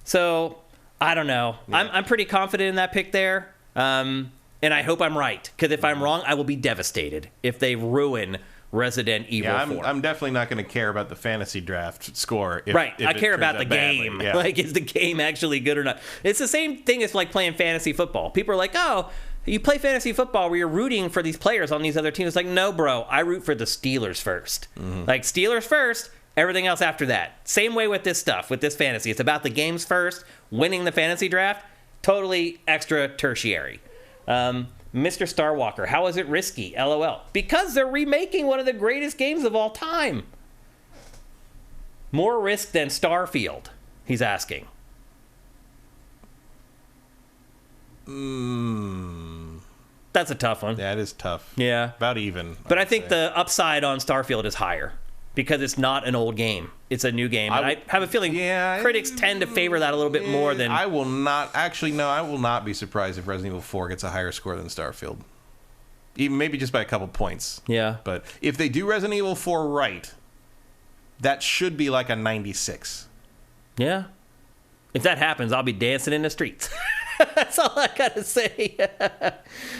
So, I don't know. Yeah. I'm pretty confident in that pick there. And I hope I'm right. Because if I'm wrong, I will be devastated if they ruin Resident Evil 4. I'm definitely not going to care about the fantasy draft score. Right. I care about the game. Yeah. Like, is the game actually good or not? It's the same thing as like playing fantasy football. People are like, oh... You play fantasy football where you're rooting for these players on these other teams. It's like, no, bro, I root for the Steelers first. Mm-hmm. Like, Steelers first, everything else after that. Same way with this stuff, with this fantasy. It's about the games first, winning the fantasy draft, totally extra tertiary. Mr. Starwalker, how is it risky? LOL. Because they're remaking one of the greatest games of all time. More risk than Starfield, he's asking. That's a tough one. Yeah, it is tough. Yeah. About even. But I think the upside on Starfield is higher because it's not an old game. It's a new game. And I have a feeling critics tend to favor that a little bit more than... I will not... Actually, no, I will not be surprised if Resident Evil 4 gets a higher score than Starfield. Even maybe just by a couple points. Yeah. But if they do Resident Evil 4 right, that should be like a 96. Yeah. If that happens, I'll be dancing in the streets. That's all I gotta say.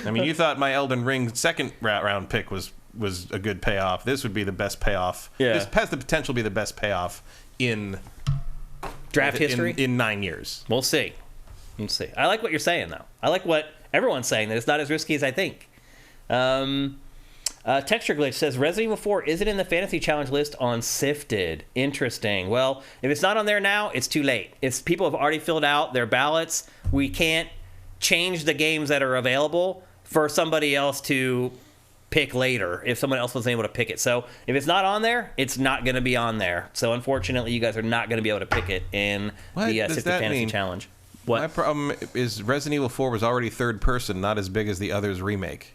I mean, you thought my Elden Ring second round pick was a good payoff. This would be the best payoff. Yeah. This has the potential to be the best payoff in draft history in 9 years. We'll see. We'll see. I like what you're saying, though. I like what everyone's saying, that it's not as risky as I think. Texture Glitch says Resident Evil 4 isn't in the Fantasy Challenge list on SIFTD. Interesting. Well, if it's not on there now, it's too late. If people have already filled out their ballots, we can't change the games that are available for somebody else to pick later if someone else wasn't able to pick it. So if it's not on there, it's not going to be on there. So unfortunately, you guys are not going to be able to pick it in the SIFTD Fantasy Challenge. What? My problem is Resident Evil 4 was already third person, not as big as the others remake.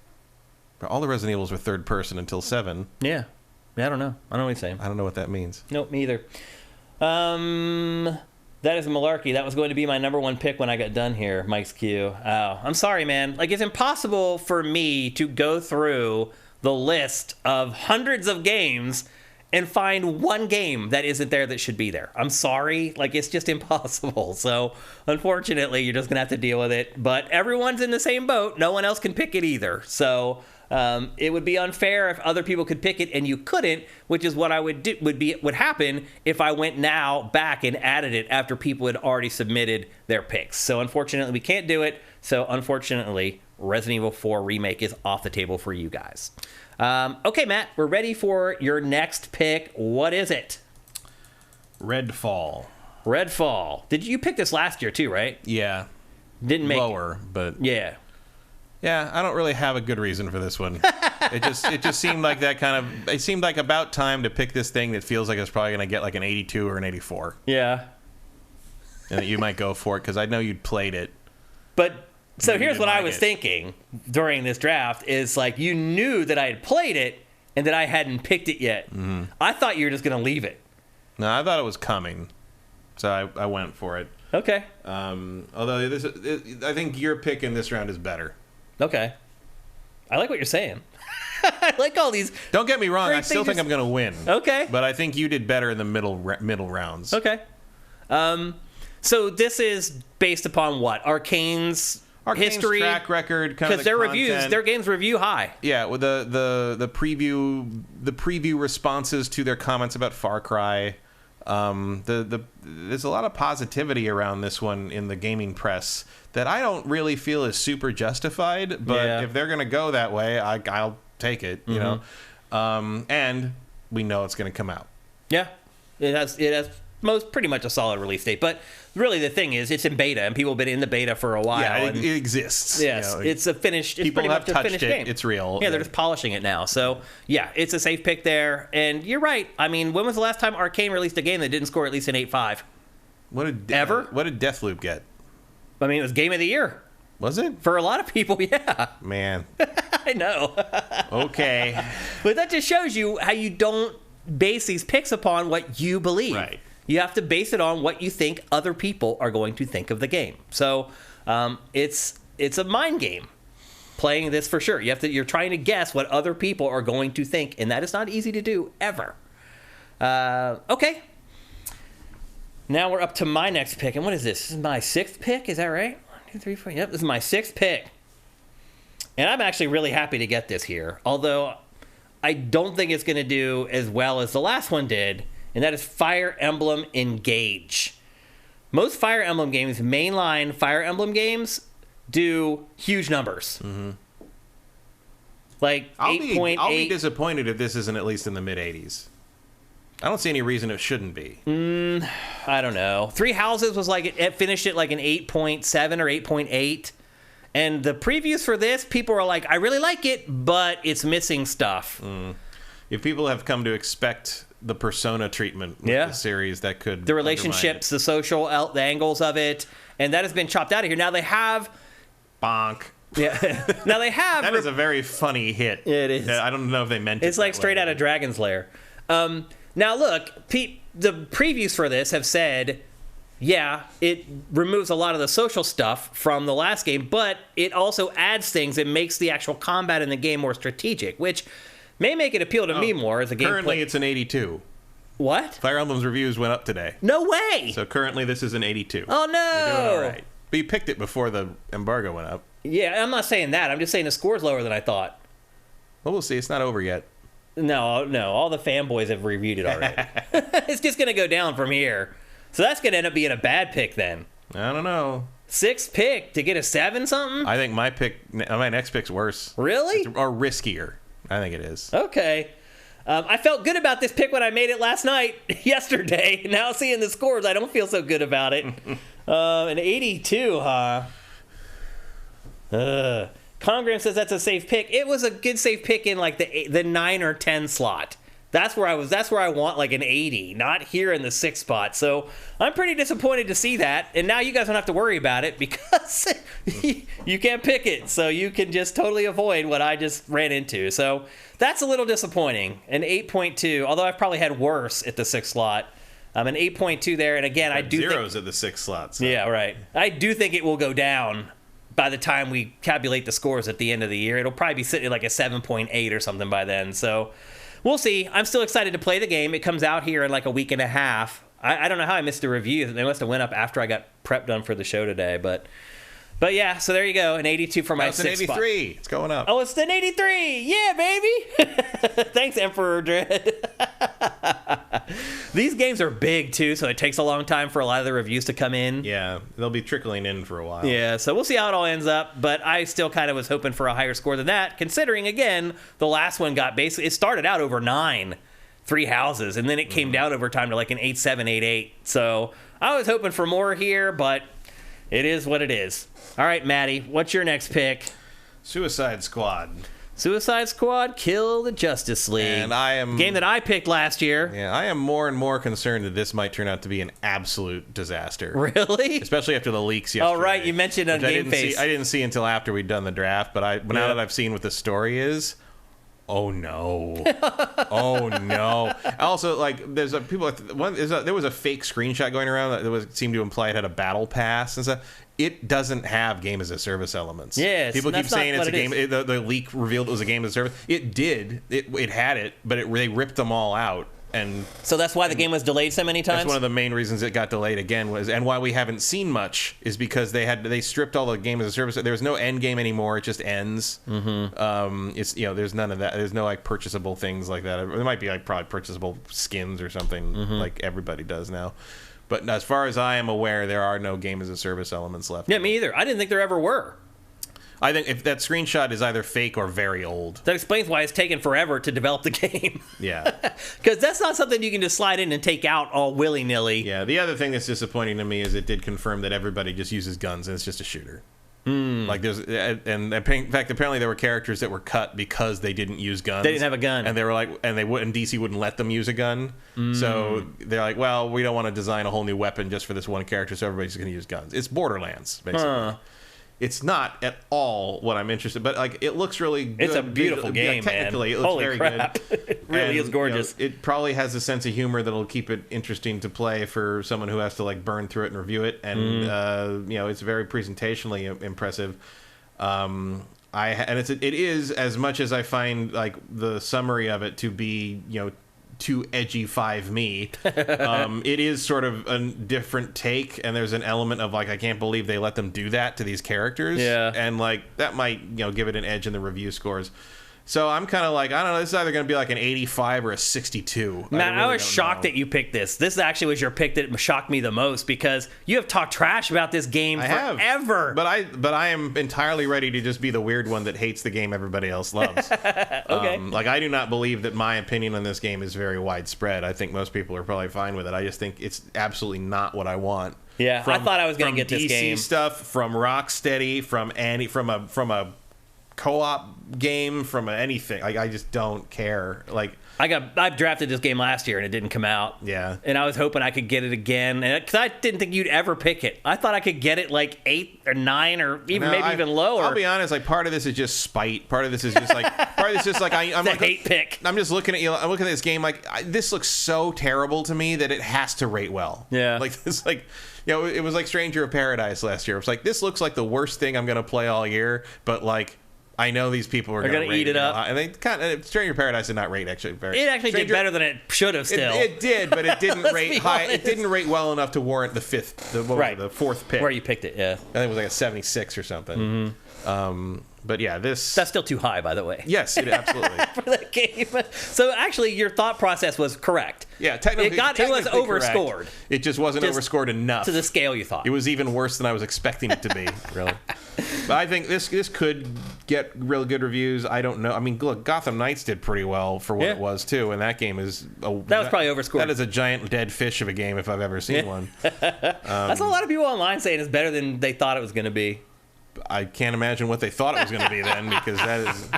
All the Resident Evils were third person until 7. Yeah. I don't know. I don't know what he's saying. I don't know what that means. Nope, me either. That is malarkey. That was going to be my number one pick when I got done here, Mike's Q. Oh, I'm sorry, man. Like, it's impossible for me to go through the list of hundreds of games and find one game that isn't there that should be there. I'm sorry. Like, it's just impossible. So, unfortunately, you're just going to have to deal with it. But everyone's in the same boat. No one else can pick it either. So, it would be unfair if other people could pick it and you couldn't, which is what I would do, would happen if I went now back and added it after people had already submitted their picks. So unfortunately, we can't do it. So unfortunately, Resident Evil 4 Remake is off the table for you guys. Okay, Matt, we're ready for your next pick. What is it? Redfall. Redfall. Did you pick this last year too, right? Yeah. Didn't make lower, but yeah. Yeah, I don't really have a good reason for this one. It just seemed like that kind of... It seemed like about time to pick this thing that feels like it's probably going to get like an 82 or an 84. Yeah. And that you might go for it, because I know you'd played it. But, so Maybe here's what I was thinking during this draft, is like, you knew that I had played it and that I hadn't picked it yet. Mm-hmm. I thought you were just going to leave it. No, I thought it was coming. So I went for it. Okay. Although, I think your pick in this round is better. Okay. I like what you're saying. I like all these. Don't get me wrong. I still think I'm going to win. Okay. But I think you did better in the middle rounds. Okay. So this is based upon what? Arcane's history, track record, kind of because their games review high. Yeah, with the preview responses to their comments about Far Cry. There's a lot of positivity around this one in the gaming press that I don't really feel is super justified, but if they're going to go that way, I'll take it, you know. And we know it's going to come out. Yeah. It has pretty much a solid release date, but really the thing is it's in beta and people have been in the beta for a while. Yeah, it exists. Yes, you know, it's a finished. It's people pretty have much a finished touched it. Game. It's real. Yeah, they're just polishing it now. So yeah, it's a safe pick there. And you're right. I mean, when was the last time Arcane released a game that didn't score at least an 8.5? What did Deathloop get? I mean, it was Game of the Year. Was it? For a lot of people, yeah. Man. I know. Okay. But that just shows you how you don't base these picks upon what you believe. Right. You have to base it on what you think other people are going to think of the game. So it's a mind game playing this for sure. You're trying to guess what other people are going to think, and that is not easy to do ever. Okay. Now we're up to my next pick. And what is this? This is my sixth pick. Is that right? 1, 2, 3, 4. Yep, this is my sixth pick. And I'm actually really happy to get this here. Although I don't think it's going to do as well as the last one did. And that is Fire Emblem Engage. Most Fire Emblem games, mainline Fire Emblem games, do huge numbers. Mm-hmm. Like 8.8. I'll be disappointed if this isn't at least in the mid-80s. I don't see any reason it shouldn't be. I don't know. Three Houses was like, it finished at like an 8.7 or 8.8. And the previews for this, people were like, I really like it, but it's missing stuff. If people have come to expect the Persona treatment with the series, that could the relationships, the social, the angles of it, and that has been chopped out of here. Now they have... Bonk. Yeah. Now they have... That is a very funny hit. It is. I don't know if they meant it. It's like straight out of Dragon's Lair. Now, look, the previews for this have said, yeah, it removes a lot of the social stuff from the last game, but it also adds things that makes the actual combat in the game more strategic, which may make it appeal to me more as a game Currently, it's an 82. What? Fire Emblem's reviews went up today. No way! So currently, this is an 82. Oh, no! You're doing all right. But you picked it before the embargo went up. Yeah, I'm not saying that. I'm just saying the score's lower than I thought. Well, we'll see. It's not over yet. No, all the fanboys have reviewed it already. It's just going to go down from here. So that's going to end up being a bad pick then. I don't know. Sixth pick to get a 7 something? I think my next pick's worse. Really? Or riskier. I think it is. Okay. I felt good about this pick when I made it last night, yesterday. Now seeing the scores, I don't feel so good about it. An 82, huh? Congram says that's a safe pick. It was a good safe pick in like the 9 or 10 slot. That's where I want like an 80, not here in the 6 spot. So I'm pretty disappointed to see that. And now you guys don't have to worry about it because you can't pick it. So you can just totally avoid what I just ran into. So that's a little disappointing. An 8.2, although I've probably had worse at the 6 slot. I'm an 8.2 there, and again, I do zeros at the 6 slots. So. Yeah, right. I do think it will go down by the time we tabulate the scores at the end of the year. It'll probably be sitting at like a 7.8 or something by then. So we'll see. I'm still excited to play the game. It comes out here in like a week and a half. I don't know how I missed the review. They must have went up after I got prep done for the show today, but yeah, so there you go, an 82 for my it's an 83. It's going up. Oh, it's an 83. Yeah, baby. Thanks, Emperor Dread. These games are big, too, so it takes a long time for a lot of the reviews to come in. Yeah, they'll be trickling in for a while. Yeah, so we'll see how it all ends up, but I still kind of was hoping for a higher score than that, considering, again, the last one got basically, it started out over 9, 3 houses, and then it came down over time to like an 8.7, 8.8. So I was hoping for more here, but it is what it is. All right, Maddie, what's your next pick? Suicide Squad. Suicide Squad, Kill the Justice League. And I am... Game that I picked last year. Yeah, I am more and more concerned that this might turn out to be an absolute disaster. Really? Especially after the leaks yesterday. Oh, right, you mentioned on Game Face. I didn't see until after we'd done the draft, but now that I've seen what the story is... Oh no! Oh no! Also, like, there was a fake screenshot going around that seemed to imply it had a battle pass and stuff. It doesn't have game as a service elements. Yes, people keep saying it's a game. The leak revealed it was a game as a service. It did. It had it, but they ripped them all out. And so that's why the game was delayed so many times? That's one of the main reasons it got delayed again and why we haven't seen much is because they stripped all the game as a service. There's no end game anymore. It just ends. Mm-hmm. It's there's none of that. There's no like purchasable things like that. There might be like probably purchasable skins or something like everybody does now. But as far as I am aware, there are no game as a service elements left. Yeah, me either. I didn't think there ever were. I think if that screenshot is either fake or very old. That explains why it's taken forever to develop the game. Yeah. Because that's not something you can just slide in and take out all willy-nilly. Yeah, the other thing that's disappointing to me is it did confirm that everybody just uses guns and it's just a shooter. Like and in fact, apparently there were characters that were cut because they didn't use guns. They didn't have a gun. And they were like, and DC wouldn't let them use a gun. So they're like, well, we don't want to design a whole new weapon just for this one character, so everybody's going to use guns. It's Borderlands, basically. It's not at all what I'm interested in, but like it looks really good. It's a beautiful game, technically, man. It looks Holy very crap. good. It really is gorgeous. It probably has a sense of humor that'll keep it interesting to play for someone who has to like burn through it and review it. And it's very presentationally impressive. It is as much as I find like the summary of it to be too edgy 5 me. It is sort of a different take, and there's an element of like I can't believe they let them do that to these characters. Yeah, and like that might give it an edge in the review scores. So I'm kind of like, I don't know, this is either going to be like an 85 or a 62. Matt, I was shocked that you picked this. This actually was your pick that shocked me the most because you have talked trash about this game forever. But I am entirely ready to just be the weird one that hates the game everybody else loves. Okay. Like, I do not believe that my opinion on this game is very widespread. I think most people are probably fine with it. I just think it's absolutely not what I want. Yeah, I thought I was going to get this game. From DC stuff, from Rocksteady, from a co-op game, from anything. Like, I just don't care. Like, I drafted this game last year and it didn't come out. Yeah, and I was hoping I could get it again, and because I didn't think you'd ever pick it. I thought I could get it like 8 or 9 or even even lower. I'll be honest. Like, part of this is just spite. Part of this is just like I'm like a hate pick. I'm just looking at you. I'm looking at this game like this looks so terrible to me that it has to rate well. Yeah, like this like. It was like Stranger of Paradise last year. It's like this looks like the worst thing I'm going to play all year, but like. I know these people are going to eat it up, and they kind of. Stranger Paradise did not rate actually very. It actually did better than it should have. Still, it did, but it didn't rate high. It didn't rate well enough to warrant the the fourth pick. Where you picked it, yeah. I think it was like a 76 or something. But yeah, that's still too high, by the way. Yes, absolutely for that game. So actually, your thought process was correct. Yeah, technically, it was overscored. Correct. It just wasn't overscored enough to the scale you thought. It was even worse than I was expecting it to be. Really. But I think this could get real good reviews. I don't know. I mean, look, Gotham Knights did pretty well for what it was too, and that game is that was probably overscored. That is a giant dead fish of a game if I've ever seen one. That's a lot of people online saying it's better than they thought it was going to be. I can't imagine what they thought it was going to be then, because that is.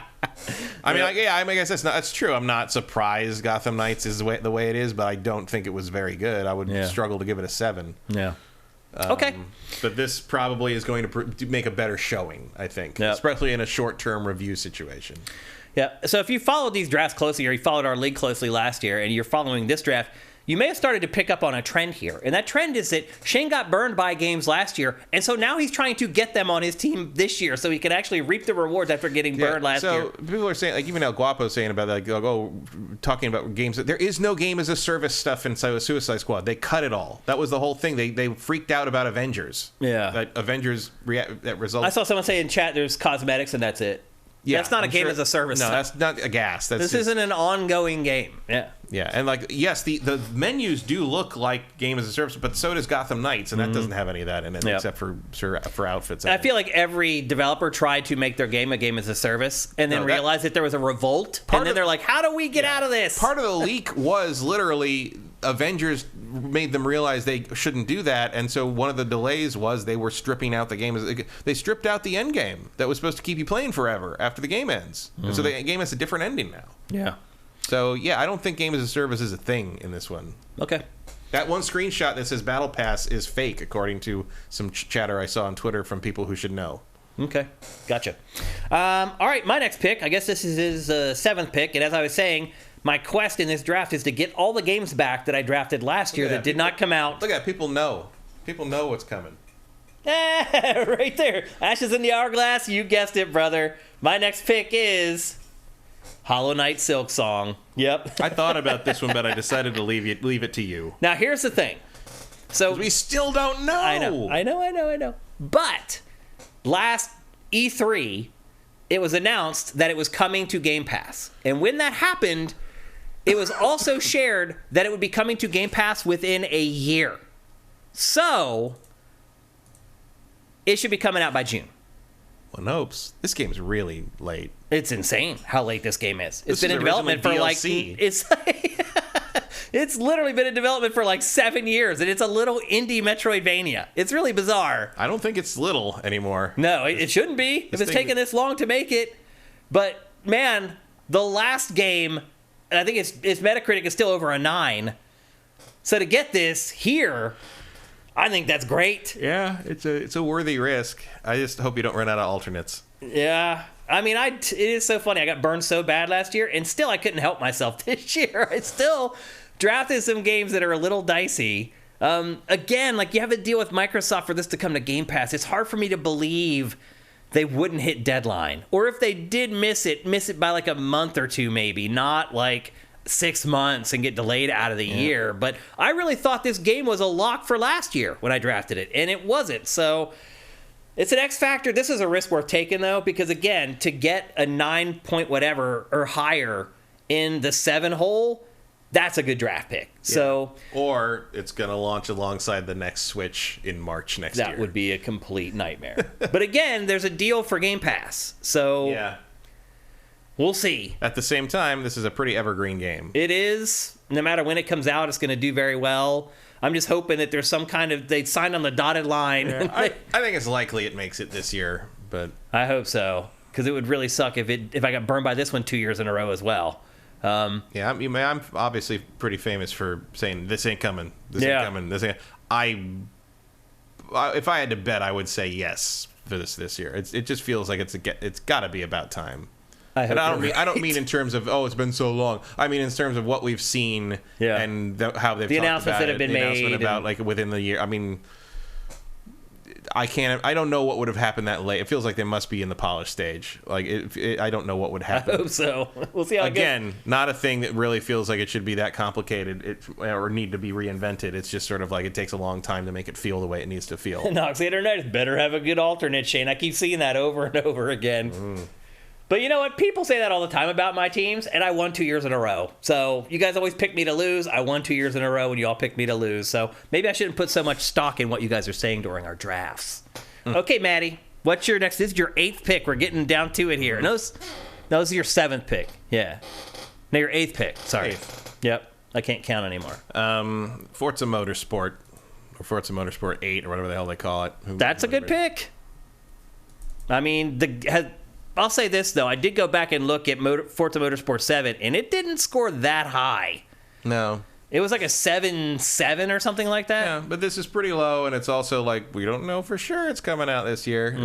I mean, I guess that's true. I'm not surprised Gotham Knights is the way it is, but I don't think it was very good. I would struggle to give it a 7. Yeah. Okay. But this probably is going to make a better showing, I think, especially in a short-term review situation. Yeah. So if you followed these drafts closely, or you followed our league closely last year, and you're following this draft, you may have started to pick up on a trend here. And that trend is that Shane got burned by games last year, and so now he's trying to get them on his team this year so he can actually reap the rewards after getting burned last year. So people are saying, like even El Guapo's saying about like, talking about games that there is no game as a service stuff in Suicide Squad. They cut it all. That was the whole thing. They freaked out about Avengers. Yeah. That Avengers that results. I saw someone say in chat there's cosmetics and that's it. Yeah, that's not a game as a service. No, that's not a gas. This isn't an ongoing game. Yeah. Yeah, and like yes, the menus do look like game as a service, but so does Gotham Knights, and that doesn't have any of that in it except for outfits. I feel like every developer tried to make their game a game as a service, and then realized that there was a revolt, and then they're like, "How do we get out of this?" Part of the leak was literally Avengers made them realize they shouldn't do that, and so one of the delays was they were stripping out the game. They stripped out the end game that was supposed to keep you playing forever after the game ends, and so the game has a different ending now. Yeah. So, yeah, I don't think game as a service is a thing in this one. Okay. That one screenshot that says Battle Pass is fake, according to some chatter I saw on Twitter from people who should know. Okay. Gotcha. All right, my next pick, I guess this is his seventh pick, and as I was saying, my quest in this draft is to get all the games back that I drafted last year that did not come out. Look at that. People know. People know what's coming. Right there. Ashes in the Hourglass. You guessed it, brother. My next pick is Hollow Knight Silksong. Yep. I thought about this one, but I decided to leave it to you. Now, here's the thing. So we still don't know. I know. But last E3, it was announced that it was coming to Game Pass. And when that happened, it was also shared that it would be coming to Game Pass within a year. So it should be coming out by June. One hopes. This game's really late. It's insane how late this game is. It's been in development for DLC. It's literally been in development for like 7 years, and it's a little indie Metroidvania. It's really bizarre. I don't think it's little anymore. No, it shouldn't be if it's taken this long to make it. But man, the last game, and I think its Metacritic is still over a 9. So to get this here, I think that's great. Yeah, it's a worthy risk. I just hope you don't run out of alternates. Yeah. I mean, it is so funny. I got burned so bad last year, and still I couldn't help myself this year. I still drafted some games that are a little dicey. Again, like you have to deal with Microsoft for this to come to Game Pass. It's hard for me to believe they wouldn't hit deadline. Or if they did miss it by like a month or two maybe, not like 6 months and get delayed out of the year. But I really thought this game was a lock for last year when I drafted it, and it wasn't. So it's an X factor. This is a risk worth taking, though, because, again, to get a 9 point whatever or higher in the 7 hole, that's a good draft pick. Yeah. So, or it's going to launch alongside the next Switch in March next year. That would be a complete nightmare. But, again, there's a deal for Game Pass. So yeah, we'll see. At the same time, this is a pretty evergreen game. It is. No matter when it comes out, it's going to do very well. I'm just hoping that there's some kind of they signed on the dotted line. Yeah, I think it's likely it makes it this year, but I hope so, because it would really suck if I got burned by this one 2 years in a row as well. Yeah, I'm obviously pretty famous for saying this ain't coming. This ain't coming. This ain't. If I had to bet, I would say yes for this year. It just feels like it's got to be about time. I don't mean in terms of it's been so long. I mean in terms of what we've seen and how they've the talked announcements about that have been made. Announcement about like within the year. I mean, I don't know what would have happened that late. It feels like they must be in the polished stage. Like I don't know what would happen. I hope so. We'll see how it goes. Again, not a thing that really feels like it should be that complicated or need to be reinvented. It's just sort of like it takes a long time to make it feel the way it needs to feel. Noxy Internet better have a good alternate, Shane. I keep seeing that over and over again. But you know what? People say that all the time about my teams, and I won 2 years in a row. So you guys always pick me to lose. I won 2 years in a row, and you all picked me to lose. So maybe I shouldn't put so much stock in what you guys are saying during our drafts. Okay, Maddie, what's your next? This is your 8th pick. We're getting down to it here. No, this is your 7th pick. Yeah. No, your 8th pick. Sorry. 8th. Yep. I can't count anymore. Forza Motorsport, or Forza Motorsport 8, or whatever the hell they call it. That's a good pick. I mean, I'll say this, though. I did go back and look at Forza Motorsport 7, and it didn't score that high. No. It was like a 7.7 or something like that. Yeah, but this is pretty low, and it's also like, we don't know for sure it's coming out this year.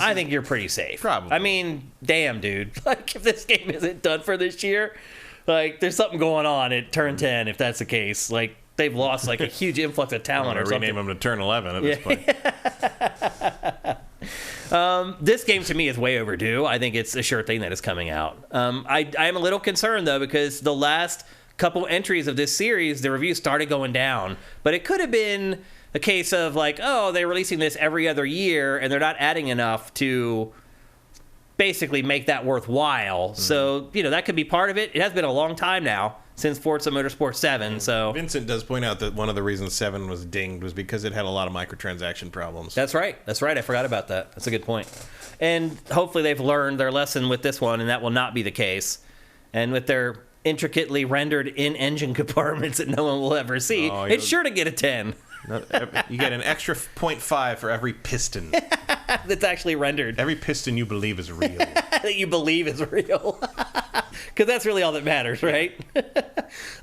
I think you're pretty safe. Probably. I mean, damn, dude. Like, if this game isn't done for this year, Like, there's something going on at turn 10 if that's the case. Like, they've lost like a huge influx of talent or something. Rename them to turn 11 at this point. This game to me is way overdue. I think it's a sure thing that is coming out. I am a little concerned though, because the last couple entries of this series, the reviews started going down. But it could have been a case of like, oh, they're releasing this every other year and they're not adding enough to basically make that worthwhile. So, that could be part of it. It has been a long time now since Forza Motorsport 7. So Vincent does point out that one of the reasons 7 was dinged was because it had a lot of microtransaction problems. That's right. I forgot about that. That's a good point. And hopefully they've learned their lesson with this one, and that will not be the case. And with their intricately rendered in-engine compartments that no one will ever see, it's sure to get a 10. You get an extra 0.5 for every piston. That's actually rendered. Every piston you believe is real. That you believe is real. Because that's really all that matters, right?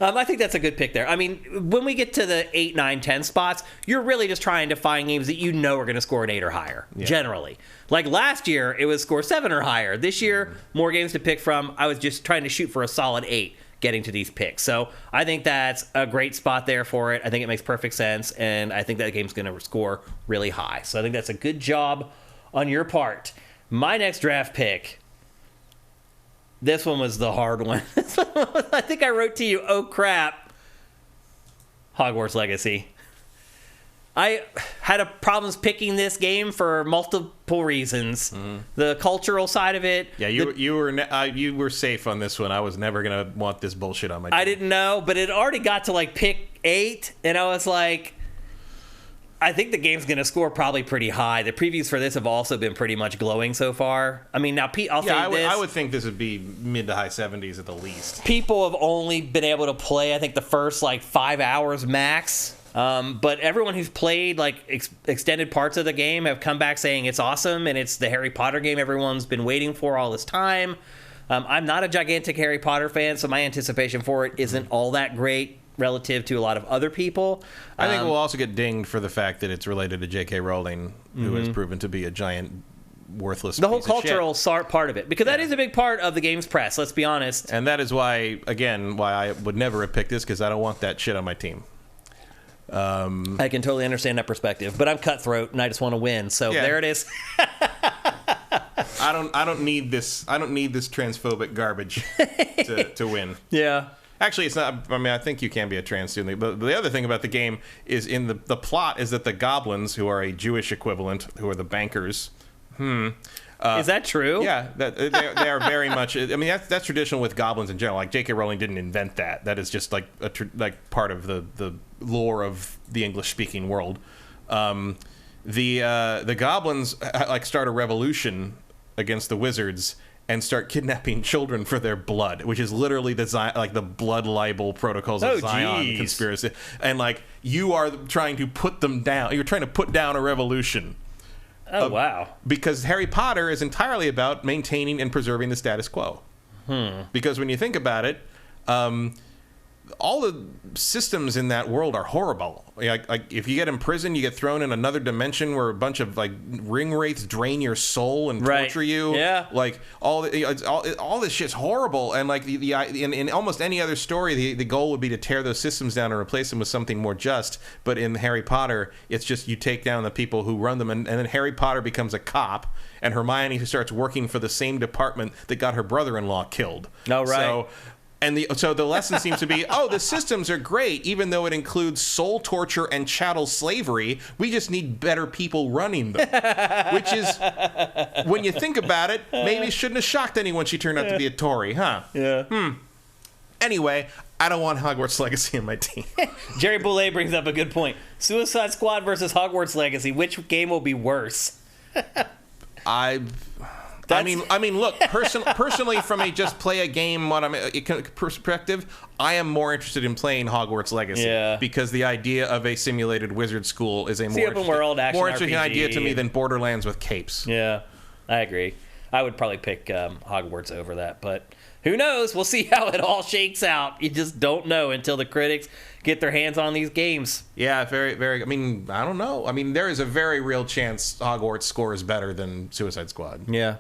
I think that's a good pick there. I mean, when we get to the 8, 9, 10 spots, you're really just trying to find games that you know are going to score an 8 or higher, generally. Like last year, it was score 7 or higher. This year, more games to pick from. I was just trying to shoot for a solid 8 getting to these picks. So I think that's a great spot there for it. I think it makes perfect sense, and I think that game's going to score really high. So I think that's a good job on your part. My next draft pick, this one was the hard one. I think I wrote to you, oh crap, Hogwarts Legacy. I had problems picking this game for multiple reasons. The cultural side of it. Yeah, you were safe on this one. I was never gonna want this bullshit on my team. I didn't know, but it already got to like pick 8, and I was like, I think the game's gonna score probably pretty high. The previews for this have also been pretty much glowing so far. I mean, now Pete, I would think this would be mid to high 70s at the least. People have only been able to play, I think, the first like 5 hours max. But everyone who's played like extended parts of the game have come back saying it's awesome, and it's the Harry Potter game everyone's been waiting for all this time. I'm not a gigantic Harry Potter fan, so my anticipation for it isn't all that great relative to a lot of other people. I think we'll also get dinged for the fact that it's related to J.K. Rowling, who has proven to be a giant worthless the whole cultural part of it, because that is a big part of the game's press, let's be honest. And that is why I would never have picked this, because I don't want that shit on my team. I can totally understand that perspective, but I'm cutthroat and I just want to win. So there it is. I don't need this transphobic garbage to win. Yeah. Actually, it's not. I mean, I think you can be a trans student. But the other thing about the game is in the plot is that the goblins, who are a Jewish equivalent, who are the bankers. Is that true? Yeah, they are very much. I mean, that's traditional with goblins in general. Like J.K. Rowling didn't invent that. That is just like part of the lore of the English-speaking world. The goblins like start a revolution against the wizards and start kidnapping children for their blood, which is literally the blood libel protocols of Zion conspiracy. And like you are trying to put them down. You're trying to put down a revolution. Oh, wow. Because Harry Potter is entirely about maintaining and preserving the status quo. Because when you think about it, all the systems in that world are horrible. Like if you get imprisoned, you get thrown in another dimension where a bunch of like ring wraiths drain your soul and torture you. Yeah. Like all this shit's horrible. And like in almost any other story, the goal would be to tear those systems down and replace them with something more just. But in Harry Potter, it's just you take down the people who run them, and then Harry Potter becomes a cop, and Hermione starts working for the same department that got her brother-in-law killed. Oh, right. So the lesson seems to be, the systems are great, even though it includes soul torture and chattel slavery. We just need better people running them. Which is, when you think about it, maybe shouldn't have shocked anyone she turned out to be a Tory, huh? Yeah. Anyway, I don't want Hogwarts Legacy on my team. Jerry Boulay brings up a good point. Suicide Squad versus Hogwarts Legacy. Which game will be worse? I mean, look, personally, from a just play a game perspective, I am more interested in playing Hogwarts Legacy because the idea of a simulated wizard school is a more interesting idea to me than Borderlands with capes. Yeah, I agree. I would probably pick Hogwarts over that, but who knows? We'll see how it all shakes out. You just don't know until the critics get their hands on these games. Yeah, very, very. I mean, I don't know. I mean, there is a very real chance Hogwarts scores better than Suicide Squad. Yeah.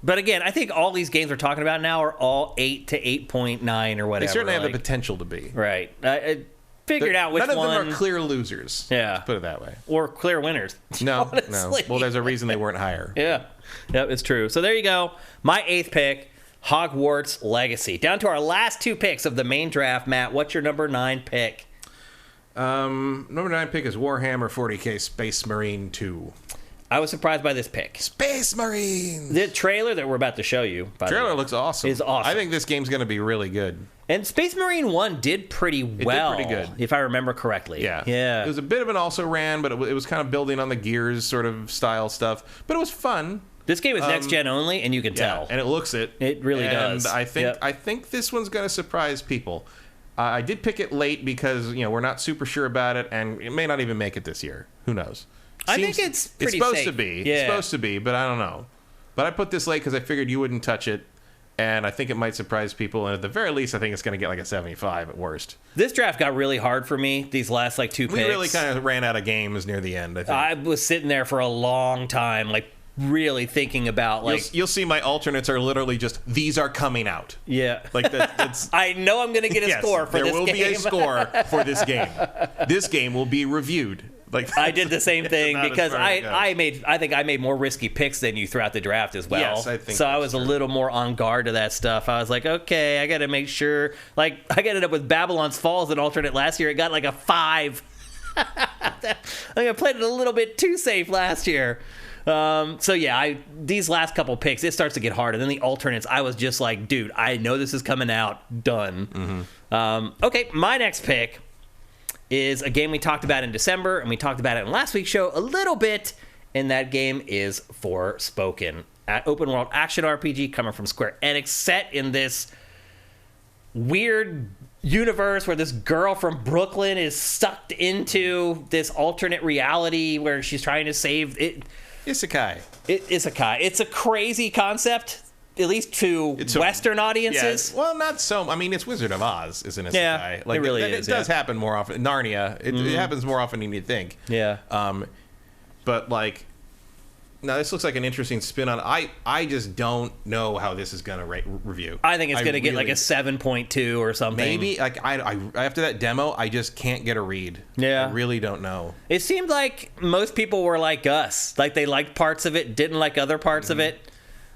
But again, I think all these games we're talking about now are all 8 to 8.9 or whatever. They certainly have the potential to be. Right. I figured out which one. None of them are clear losers. Yeah. Let's put it that way. Or clear winners. No. Honestly. Well, there's a reason they weren't higher. Yeah. Yep, it's true. So there you go. My 8th pick, Hogwarts Legacy. Down to our last 2 picks of the main draft. Matt, what's your number 9 pick? Number 9 pick is Warhammer 40K Space Marine 2. I was surprised by this pick. Space Marines! The trailer that we're about to show you, by the way, looks awesome. is awesome. I think this game's going to be really good. And Space Marine 1 did pretty well. It did pretty good. If I remember correctly. Yeah. It was a bit of an also-ran, but it was kind of building on the Gears sort of style stuff. But it was fun. This game is next-gen only, and you can tell. And it looks it. It really does. And I think this one's going to surprise people. I did pick it late because, we're not super sure about it, and it may not even make it this year. Who knows? I think it's pretty supposed safe. to be. Yeah. It's supposed to be, but I don't know. But I put this late because I figured you wouldn't touch it, and I think it might surprise people. And at the very least, I think it's going to get like a 75 at worst. This draft got really hard for me, these last 2 picks. We really kind of ran out of games near the end, I think. I was sitting there for a long time, really thinking about, You'll see my alternates are literally just, these are coming out. Yeah. That's... I know I'm going to get a score for this game. There will be a score for this game. This game will be reviewed. I did the same thing because I think I made more risky picks than you throughout the draft as well. Yes, I think so. I was a little more on guard to that stuff. I was like, okay, I got to make sure. I ended up with Babylon's Falls an alternate last year. It got a 5. I think I played it a little bit too safe last year. These last couple picks, it starts to get hard. And then the alternates, I was just like, dude, I know this is coming out. Done. Mm-hmm. Okay, my next pick is a game we talked about in December, and we talked about it in last week's show a little bit, and that game is Forspoken. Open world action RPG coming from Square Enix, set in this weird universe where this girl from Brooklyn is sucked into this alternate reality where she's trying to save it. Isekai. Isekai. It's a crazy concept, at least to Western audiences. Yes. Well, not so. I mean, it's Wizard of Oz, isn't it? Yeah, it really is. It does happen more often. Narnia. It happens more often than you think. Yeah. But now this looks like an interesting spin on. I just don't know how this is going to review. I think it's going to get like a 7.2 or something. Maybe. I after that demo, I just can't get a read. Yeah. I really don't know. It seemed like most people were like us. They liked parts of it, didn't like other parts of it.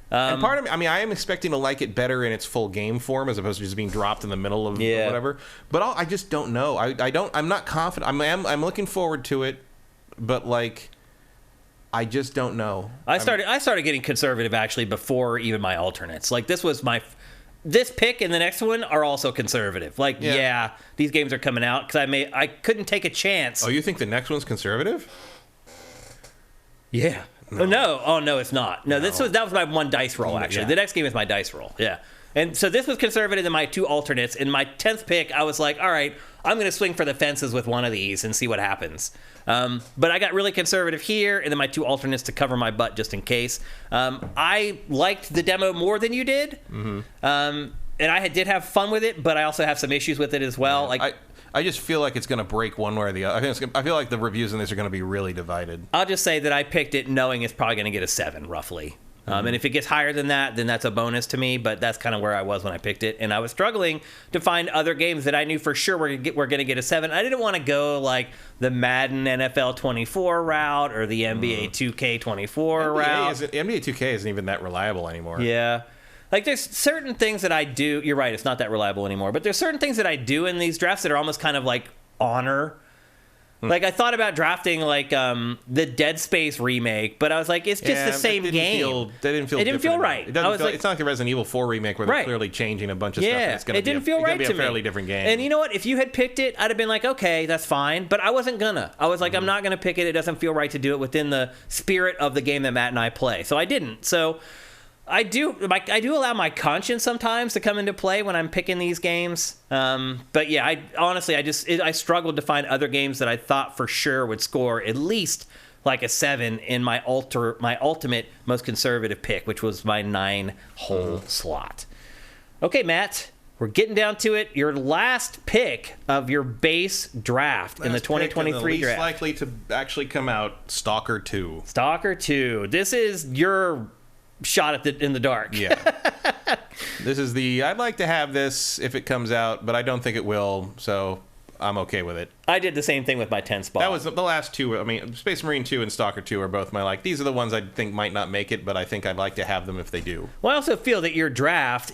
And part of me, I am expecting to like it better in its full game form as opposed to just being dropped in the middle of whatever. But I just don't know. I'm not confident. I'm looking forward to it, but I just don't know. I started getting conservative actually before even my alternates. This pick and the next one are also conservative. These games are coming out because I couldn't take a chance. Oh, you think the next one's conservative? Yeah. No, it's not. No, that was my one dice roll actually. Yeah. The next game is my dice roll. Yeah. And so this was conservative in my 2 alternates. In my 10th pick, I was like, all right, I'm going to swing for the fences with one of these and see what happens. But I got really conservative here, and then my 2 alternates to cover my butt just in case. I liked the demo more than you did. Mm-hmm. And I did have fun with it, but I also have some issues with it as well. Yeah, I just feel like it's going to break one way or the other. I feel like the reviews in this are going to be really divided. I'll just say that I picked it knowing it's probably going to get a 7, roughly. And if it gets higher than that, then that's a bonus to me. But that's kind of where I was when I picked it. And I was struggling to find other games that I knew for sure were going to get a 7. I didn't want to go like the Madden NFL 24 route or the NBA 2K24 route. NBA 2K isn't even that reliable anymore. Yeah. There's certain things that I do. You're right, it's not that reliable anymore. But there's certain things that I do in these drafts that are almost kind of like honor. I thought about drafting the Dead Space remake, but I was like, it's just the same game. That didn't feel It didn't feel right. It's not like the Resident Evil 4 remake where they're clearly changing a bunch of stuff. And it's gonna it didn't feel right to me. It's going to be a fairly different game. And you know what? If you had picked it, I'd have been like, okay, that's fine. But I wasn't gonna. I was like, I'm not going to pick it. It doesn't feel right to do it within the spirit of the game that Matt and I play. So I didn't. So I do allow my conscience sometimes to come into play when I'm picking these games. But yeah, I struggled to find other games that I thought for sure would score at least like a 7 in my ultimate most conservative pick, which was my 9-hole slot. Okay, Matt, we're getting down to it. Your last pick of your base draft in the 2023 draft. Least likely to actually come out, Stalker 2. Stalker 2. This is your shot in the dark. Yeah. This is I'd like to have this if it comes out, but I don't think it will, so I'm okay with it. I did the same thing with my 10 spot. That was the last two. I mean, Space Marine 2 and Stalker 2 are both these are the ones I think might not make it, but I think I'd like to have them if they do. Well, I also feel that your draft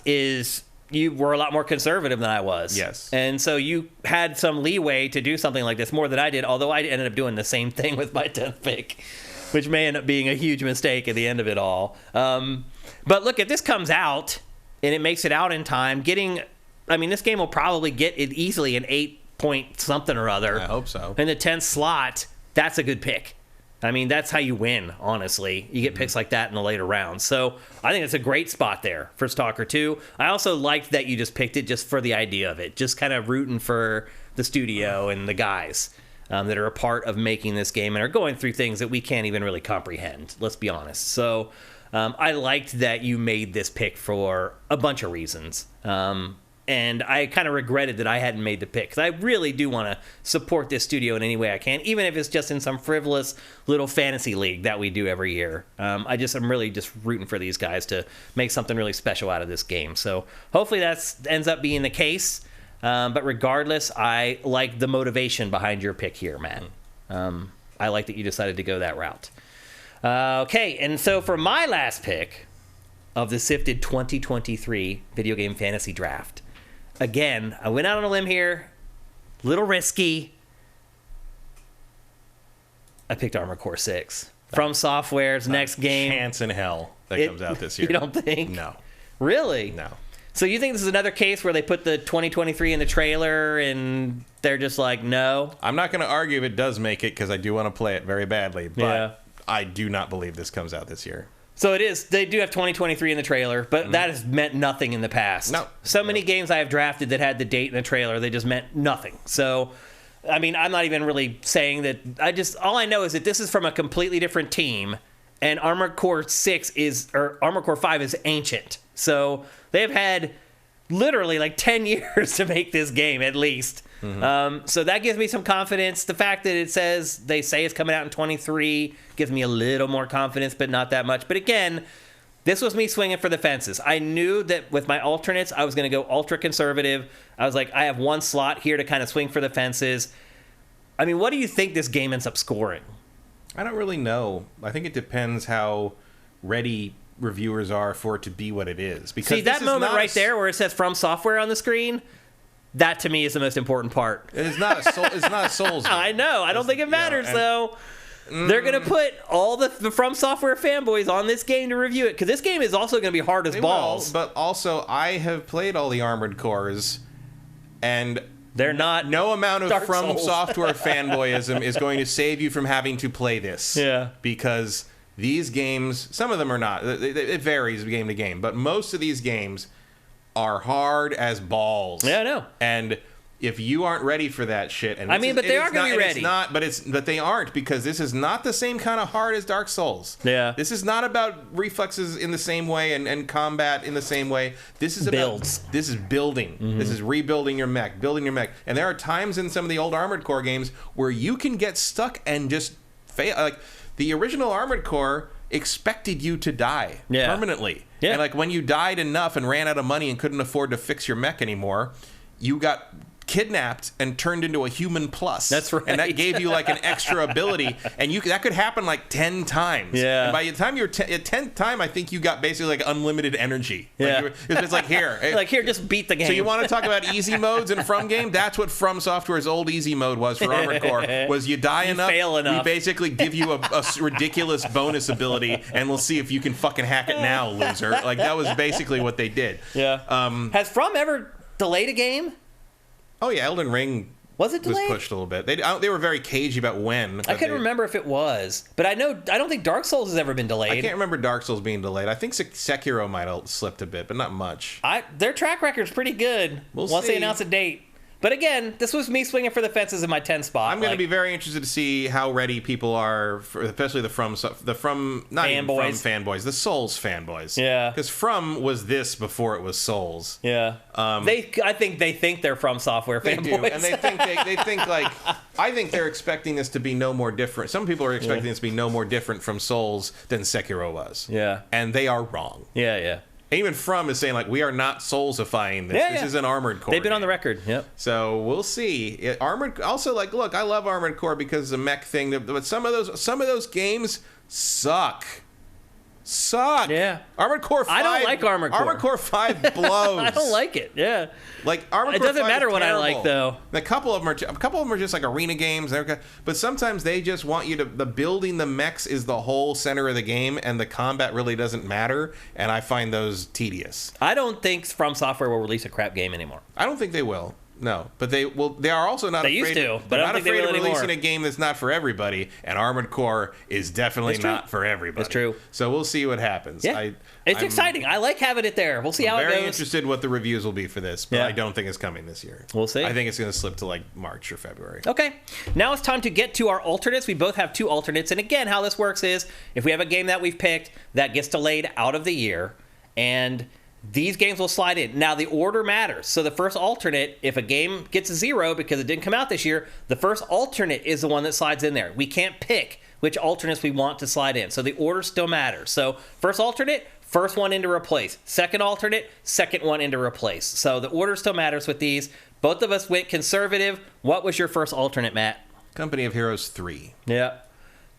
you were a lot more conservative than I was. Yes. And so you had some leeway to do something like this more than I did, although I ended up doing the same thing with my 10th pick, which may end up being a huge mistake at the end of it all. But look, if this comes out and it makes it out in time, this game will probably get it easily an 8 point something or other. I hope so. In the 10th slot, that's a good pick. I mean, that's how you win, honestly. You get picks like that in the later rounds. So I think it's a great spot there for Stalker 2. I also liked that you just picked it just for the idea of it, just kind of rooting for the studio and the guys that are a part of making this game and are going through things that we can't even really comprehend, let's be honest. So I liked that you made this pick for a bunch of reasons. And I kind of regretted that I hadn't made the pick, because I really do want to support this studio in any way I can, even if it's just in some frivolous little fantasy league that we do every year. I'm really just rooting for these guys to make something really special out of this game. So hopefully that ends up being the case. But regardless, I like the motivation behind your pick here, Matt. I like that you decided to go that route. Okay, and so for my last pick of the Sifted 2023 Video Game Fantasy Draft, again, I went out on a limb here, little risky. I picked Armored Core 6. From Software's next game. Chance in hell that comes out this year. You don't think? No. Really? No. So you think this is another case where they put the 2023 in the trailer and they're just like, no? I'm not going to argue if it does make it, because I do want to play it very badly, but Yeah. I do not believe this comes out this year. So it is. They do have 2023 in the trailer, but that has meant nothing in the past. No. So many games I have drafted that had the date in the trailer, they just meant nothing. So, I mean, I'm not even really saying that. All I know is that this is from a completely different team, and Armored Core 5 is ancient. So they have had literally like 10 years to make this game at least. So that gives me some confidence. The fact that they say it's coming out in 23 gives me a little more confidence, but not that much. But again, this was me swinging for the fences. I knew that with my alternates, I was going to go ultra conservative. I was like, I have one slot here to kind of swing for the fences. I mean, what do you think this game ends up scoring? I don't really know. I think it depends how ready reviewers are for it to be what it is. Because see, that moment right there where it says From Software on the screen, that to me is the most important part. It's not a Souls game. I know. I don't think it matters, though. They're going to put all the From Software fanboys on this game to review it, because this game is also going to be hard as balls. But also, I have played all the Armored Cores, and they're not. No amount of Dark From Souls. Software fanboyism is going to save you from having to play this. Yeah. Because these games, some of them are not. It varies game to game, but most of these games are hard as balls. Yeah, I know. And if you aren't ready for that shit, and but they are going to be ready. But they aren't, because this is not the same kind of hard as Dark Souls. Yeah. This is not about reflexes in the same way and combat in the same way. This is Builds. This is building. This is rebuilding your mech, building your mech. And there are times in some of the old Armored Core games where you can get stuck and just fail. Like the original Armored Core expected you to die permanently. Yeah. And like when you died enough and ran out of money and couldn't afford to fix your mech anymore, you got kidnapped and turned into a human plus. That's right. And that gave you like an extra ability, and that could happen like 10 times. Yeah. And by the time you're at 10th time, I think you got basically like unlimited energy. Yeah. It's like here. Like, here, just beat the game. So you want to talk about easy modes in From game? That's what From Software's old easy mode was for Armored Core. Was you die enough, fail enough. we basically give you a ridiculous bonus ability, and we'll see if you can fucking hack it now, loser. Like that was basically what they did. Yeah. Has From ever delayed a game? Oh yeah, Elden Ring was delayed? pushed a little bit. They were very cagey about when. I couldn't remember if it was, but I don't think Dark Souls has ever been delayed. I can't remember Dark Souls being delayed. I think Sekiro might have slipped a bit, but not much. Their track record's pretty good. We'll once see. they announce a date. But again, this was me swinging for the fences in my 10 spot. I'm going to be very interested to see how ready people are, especially the From not even From fanboys, the Souls fanboys. Yeah. Because From was this before it was Souls. Yeah. I think they think they're From Software fanboys. They do, and they think like, I think they're expecting this to be no more different. Some people are expecting this to be no more different from Souls than Sekiro was. Yeah. And they are wrong. Yeah. Even From is saying, like, we are not Soulsifying this. This is an Armored Core. They've been game. on the record. Yep. So we'll see. Armored. Also, like, look, I love Armored Core because it's a mech thing. But some of those games suck. Yeah. Armored Core 5. I don't like Armored Core. Armored Core 5 blows. I don't like it. Yeah. Like Armored It Core doesn't 5 matter is what terrible. I like though. A couple of them are just like arena games. But sometimes they just want you to. The building the mechs is the whole center of the game, and the combat really doesn't matter. And I find those tedious. I don't think From Software will release a crap game anymore. I don't think they will. No, but they will. They are also not. They afraid, used to, but they're I not don't think they afraid will of releasing anymore. a game that's not for everybody. And Armored Core is definitely not for everybody. It's true. So we'll see what happens. Yeah. It's exciting. I like having it there. We'll see how it goes. Very interested what the reviews will be for this, but Yeah. I don't think it's coming this year. We'll see. I think it's going to slip to like March or February. Okay, now it's time to get to our alternates. We both have 2 alternates, and again, how this works is if we have a game that we've picked that gets delayed out of the year, and these games will slide in. Now, the order matters. So the first alternate, if a game gets a 0 because it didn't come out this year, the first alternate is the one that slides in there. We can't pick which alternates we want to slide in. So the order still matters. So first alternate, first one in to replace. Second alternate, second one in to replace. So the order still matters with these. Both of us went conservative. What was your first alternate, Matt? Company of Heroes 3. Yeah.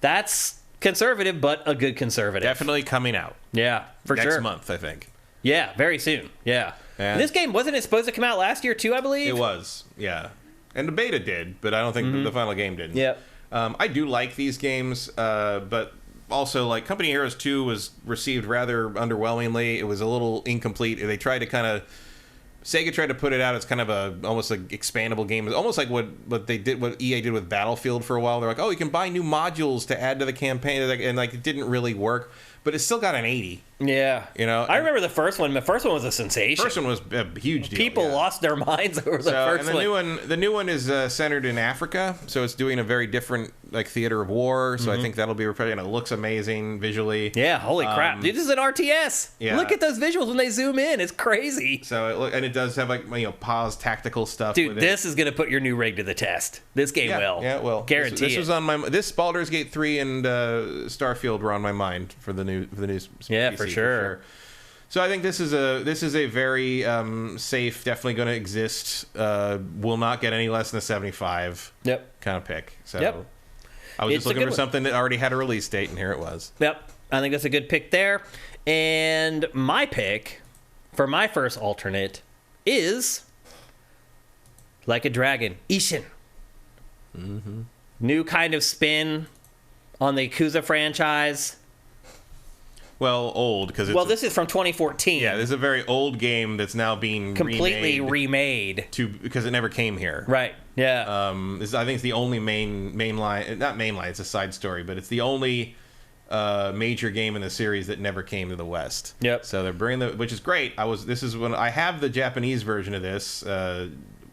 That's conservative, but a good conservative. Definitely coming out. Yeah, for sure. Next month, I think. Yeah, very soon. Yeah. And this game, wasn't it supposed to come out last year too, I believe? It was, yeah. And the beta did, but I don't think the final game did. Yep. I do like these games, but also, like, Company of Heroes 2 was received rather underwhelmingly. It was a little incomplete. They tried to kind of... Sega tried to put it out as kind of almost like expandable game, almost like what EA did with Battlefield for a while. They're like, oh, you can buy new modules to add to the campaign, and like it didn't really work, but it still got an 80. Yeah, you know. I remember the first one. The first one was a sensation. First one was a huge deal. People lost their minds over the first one. The new one is centered in Africa, so it's doing a very different like theater of war. So I think that'll be and it looks amazing visually. Yeah, holy crap, dude! This is an RTS. Yeah. Look at those visuals when they zoom in. It's crazy. So it does have like pause tactical stuff. Dude, with this is gonna put your new rig to the test. This game will. Yeah, it will. Guarantee this was on my. This Baldur's Gate 3 and Starfield were on my mind for the new. Yeah, PC, for sure. So I think this is a very safe, definitely going to exist. Will not get any less than a 75. Yep. Kind of pick. So yep. I was just looking for something that already had a release date, and here it was. Yep. I think that's a good pick there. And my pick for my first alternate is Like a Dragon, Ishin. Mm-hmm. New kind of spin on the Yakuza franchise. Well, old because this is from 2014. Yeah, this is a very old game that's now being completely remade because it never came here. Right. Yeah. I think it's the only main line, not main line. It's a side story, but it's the only major game in the series that never came to the West. Yep. So they're bringing which is great. This is when I have the Japanese version of this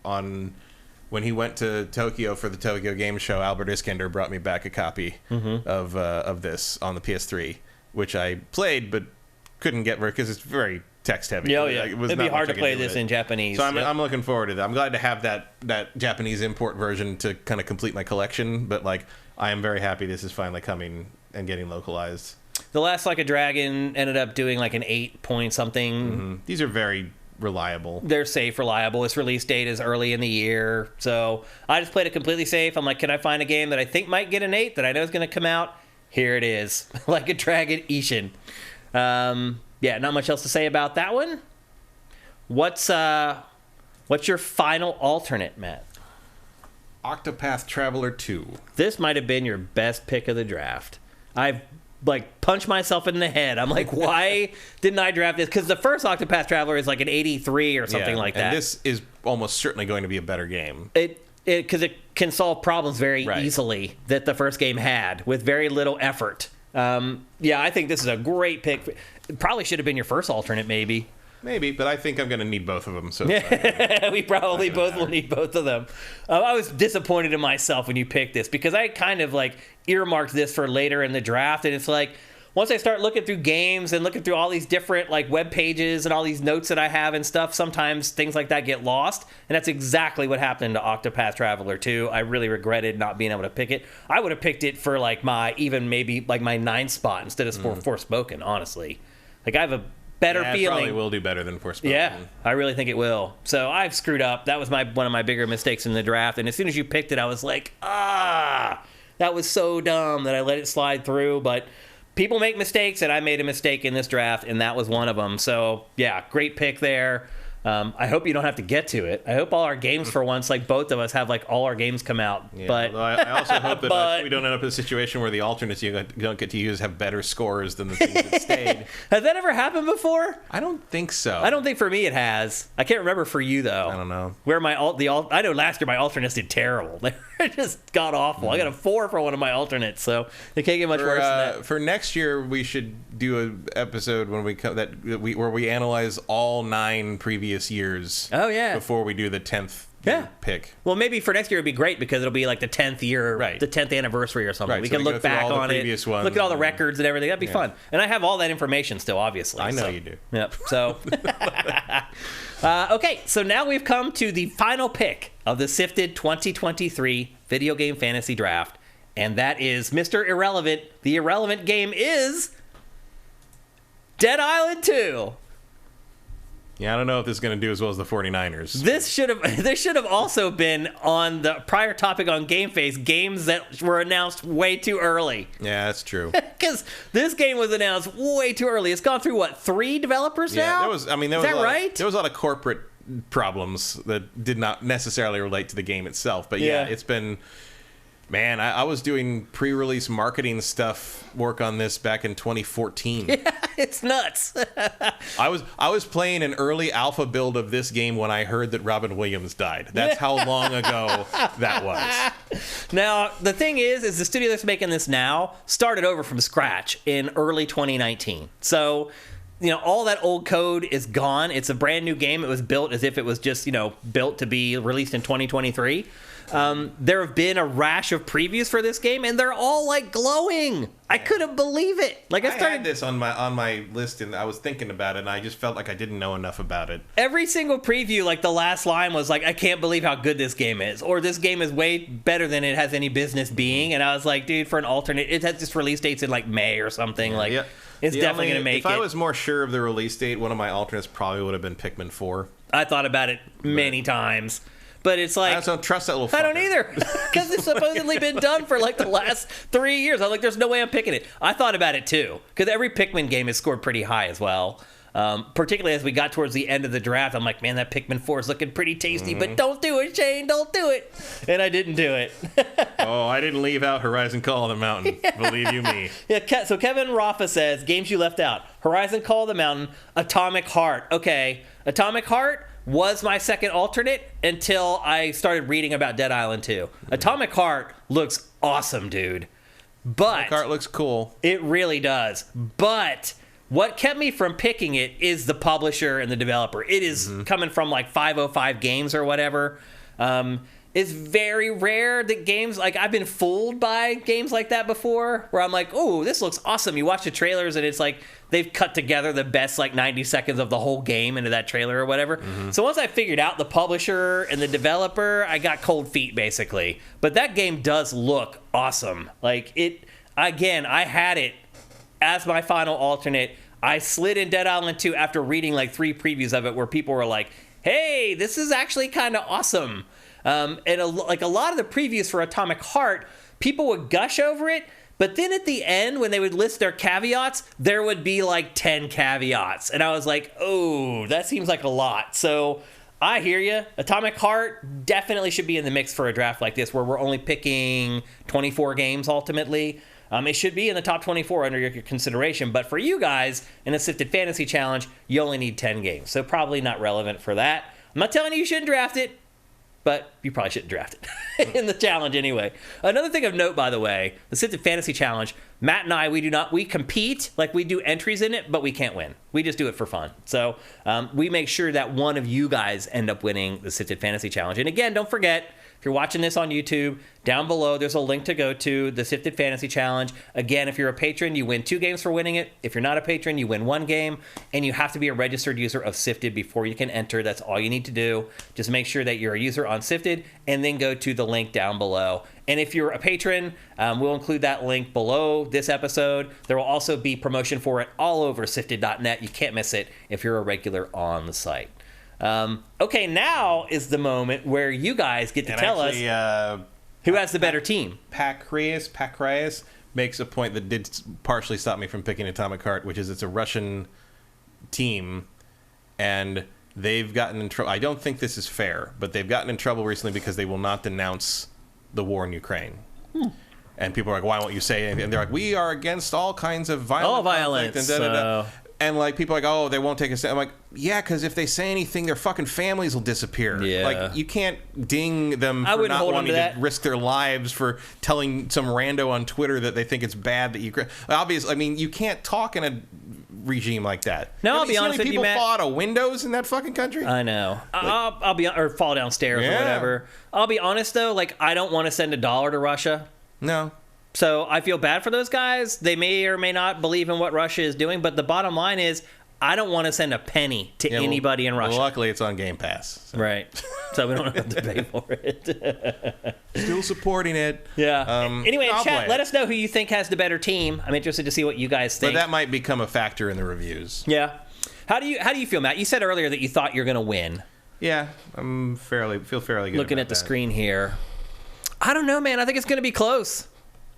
when he went to Tokyo for the Tokyo Game Show. Albert Iskender brought me back a copy of this on the PS3. Which I played, but couldn't get because it's very text heavy. Oh, yeah. It'd be hard to play this in Japanese. So I'm looking forward to that. I'm glad to have that Japanese import version to kind of complete my collection. But like, I am very happy this is finally coming and getting localized. The last Like a Dragon ended up doing like an 8 point something. Mm-hmm. These are very reliable. They're safe, reliable. Its release date is early in the year. So I just played it completely safe. I'm like, can I find a game that I think might get an 8 that I know is going to come out? Here it is. Like a Dragon, Ishin. Yeah, not much else to say about that one. What's your final alternate, Matt? Octopath Traveler 2. This might have been your best pick of the draft. I've punched myself in the head. I'm like, why didn't I draft this? Because the first Octopath Traveler is like an 83 or something like that. And this is almost certainly going to be a better game. Because it can solve problems very easily that the first game had with very little effort. Yeah, I think this is a great pick. It probably should have been your first alternate, maybe. Maybe, but I think I'm going to need both of them. So we probably both will need both of them. I was disappointed in myself when you picked this because I kind of like earmarked this for later in the draft, and it's like once I start looking through games and looking through all these different like web pages and all these notes that I have and stuff, sometimes things like that get lost, and that's exactly what happened to Octopath Traveler 2. I really regretted not being able to pick it. I would have picked it for like my my 9th spot instead of Forspoken, honestly. Like I have a better feeling. It probably will do better than Forspoken. Yeah, I really think it will. So I've screwed up. That was one of my bigger mistakes in the draft. And as soon as you picked it, I was like, that was so dumb that I let it slide through. But people make mistakes, and I made a mistake in this draft, and that was one of them. So yeah, great pick there. I hope you don't have to get to it. I hope all our games for once, like both of us, have like all our games come out. Yeah, but I also hope that we don't end up in a situation where the alternates you don't get to use have better scores than the things that stayed. Has that ever happened before? I don't think so. I don't think for me it has. I can't remember for you though. I don't know. Where I know last year my alternates did terrible. They just got awful. I got a 4 for one of my alternates, so it can't get much worse than that. For next year, we should do an episode when where we analyze all 9 previous years. Oh yeah. Before we do the 10th pick. Well, maybe for next year it'd be great because it'll be like the 10th year, right. The 10th anniversary or something. Right. We So can look back on it, look at all the records and everything. That'd be fun. And I have all that information still, obviously. I know you do. Yep. So, okay. So now we've come to the final pick of the SIFTD 2023 Video Game Fantasy Draft, and that is Mr. Irrelevant. The irrelevant game is Dead Island 2. Yeah, I don't know if this is going to do as well as the 49ers. This should have also been on the prior topic on Game Face, games that were announced way too early. Yeah, that's true. Because this game was announced way too early. It's gone through, 3 developers now? There was right? There was a lot of corporate problems that did not necessarily relate to the game itself. But yeah. It's been... Man, I was doing pre-release marketing work on this back in 2014. Yeah, it's nuts. I was playing an early alpha build of this game when I heard that Robin Williams died. That's how long ago that was. Now, the thing is the studio that's making this now started over from scratch in early 2019. So, all that old code is gone. It's a brand new game. It was built as if it was just, built to be released in 2023. There have been a rash of previews for this game, and they're all glowing. I couldn't believe it. I had this on my list, and I was thinking about it, and I just felt like I didn't know enough about it. Every single preview, the last line was I can't believe how good this game is, or this game is way better than it has any business being. And I was like, dude, for an alternate, it has just release dates in May or something. It's definitely going to make it. If I was more sure of the release date, one of my alternates probably would have been Pikmin 4. I thought about it many times. But it's I don't trust that little fucker. I don't either. Because it's supposedly been done for the last 3 years. I'm there's no way I'm picking it. I thought about it too. Because every Pikmin game has scored pretty high as well. Particularly as we got towards the end of the draft. I'm like, man, that Pikmin 4 is looking pretty tasty. Mm-hmm. But don't do it, Shane. Don't do it. And I didn't do it. I didn't leave out Horizon Call of the Mountain. Yeah. Believe you me. Yeah. So Kevin Rafa says, games you left out. Horizon Call of the Mountain. Atomic Heart. Okay. Atomic Heart was my second alternate until I started reading about Dead Island 2. Atomic Heart looks awesome, dude. But Atomic Heart looks cool. It really does. But what kept me from picking it is the publisher and the developer. It is coming from 505 Games or whatever. It's very rare that games, I've been fooled by games like that before, where I'm like, oh, this looks awesome. You watch the trailers and it's they've cut together the best 90 seconds of the whole game into that trailer or whatever. Mm-hmm. So once I figured out the publisher and the developer, I got cold feet basically. But that game does look awesome. I had it as my final alternate. I slid in Dead Island 2 after reading 3 previews of it where people were like, hey, this is actually kind of awesome. And a lot of the previews for Atomic Heart, people would gush over it, but then at the end, when they would list their caveats, there would be 10 caveats. And I was like, oh, that seems like a lot. So I hear you. Atomic Heart definitely should be in the mix for a draft like this, where we're only picking 24 games ultimately. It should be in the top 24 under your consideration. But for you guys, in a SIFTD Fantasy Challenge, you only need 10 games. So probably not relevant for that. I'm not telling you shouldn't draft it, but you probably shouldn't draft it in the challenge anyway. Another thing of note, by the way, the SIFTD Fantasy Challenge, Matt and I, we compete, like we do entries in it, but we can't win. We just do it for fun. So we make sure that one of you guys end up winning the SIFTD Fantasy Challenge. And again, don't forget, if you're watching this on YouTube, down below there's a link to go to the SIFTD Fantasy Challenge. Again, if you're a patron, you win 2 games for winning it. If you're not a patron, you win 1 game. And you have to be a registered user of SIFTD before you can enter. That's all you need to do. Just make sure that you're a user on SIFTD and then go to the link down below. And if you're a patron, we'll include that link below this episode. There will also be promotion for it all over SIFTD.net. You can't miss it if you're a regular on the site. Okay, now is the moment where you guys get to tell us who has the better team. Pacraeus makes a point that did partially stop me from picking Atomic Heart, which is it's a Russian team, and they've gotten in trouble. I don't think this is fair, but they've gotten in trouble recently because they will not denounce the war in Ukraine. And people are like, why won't you say anything? And they're like, we are against all kinds of violence. And da-da-da. And, like, people are like, oh, they won't take a stand. I'm like, yeah, because if they say anything, their fucking families will disappear. Yeah. Like, you can't ding them for not wanting to risk their lives for telling some rando on Twitter that they think it's bad that Ukraine... Obviously, I mean, you can't talk in a regime like that. No, I'll be honest with you, Matt. People fall out of windows in that fucking country? I know. Like, I'll be... Or fall downstairs or whatever. I'll be honest, though. Like, I don't want to send $1 to Russia. No. So I feel bad for those guys. They may or may not believe in what Russia is doing, but the bottom line is I don't want to send a penny to anybody in Russia. Well, luckily, it's on Game Pass. So. Right. So we don't have to pay for it. Still supporting it. Yeah. Anyway, in chat, let us know who you think has the better team. I'm interested to see what you guys think. But that might become a factor in the reviews. Yeah. How do you feel, Matt? You said earlier that you thought you're going to win. Yeah, feel fairly good. Looking at the screen here. I don't know, man. I think it's going to be close.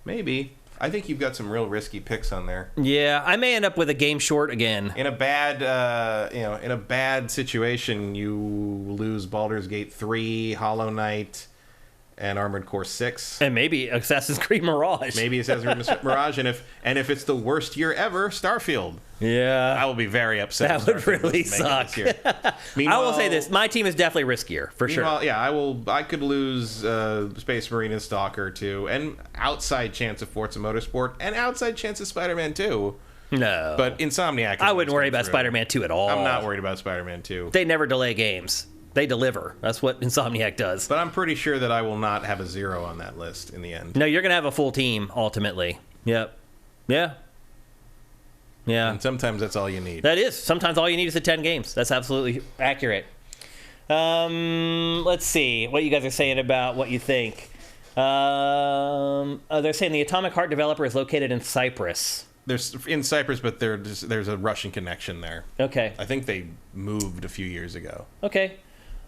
Maybe. I think you've got some real risky picks on there. Yeah, I may end up with a game short again. In a bad, in a bad situation, you lose Baldur's Gate 3, Hollow Knight, and Armored Core 6. And maybe Assassin's Creed Mirage. Maybe Assassin's Creed Mirage, and if it's the worst year ever, Starfield. Yeah. I will be very upset. That would really suck. I will say this. My team is definitely riskier, for sure. Yeah, I could lose Space Marine and Stalker, too, and outside chance of Forza Motorsport, and outside chance of Spider-Man 2. No. But Insomniac... I wouldn't worry about Spider-Man 2 at all. I'm not worried about Spider-Man 2. They never delay games. They deliver. That's what Insomniac does. But I'm pretty sure that I will not have a 0 on that list in the end. No, you're going to have a full team, ultimately. Yep. Yeah. Yeah. And sometimes that's all you need. That is. Sometimes all you need is 10 games. That's absolutely accurate. Let's see what you guys are saying about what you think. They're saying the Atomic Heart developer is located in Cyprus. There's in Cyprus, but there's a Russian connection there. Okay. I think they moved a few years ago. Okay.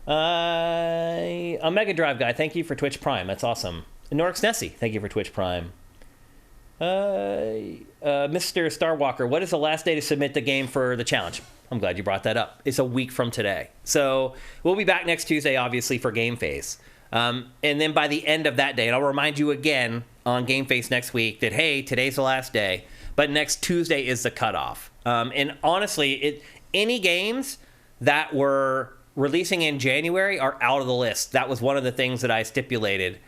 A Mega Drive guy, thank you for Twitch Prime. That's awesome. Norix Nessie, thank you for Twitch Prime. Mr. Starwalker, what is the last day to submit the game for the challenge? I'm glad you brought that up. It's a week from today. So we'll be back next Tuesday, obviously, for Game Face. And then by the end of that day, and I'll remind you again on Game Face next week that, hey, today's the last day, but next Tuesday is the cutoff. And honestly, any games that were releasing in January are out of the list. That was one of the things that I stipulated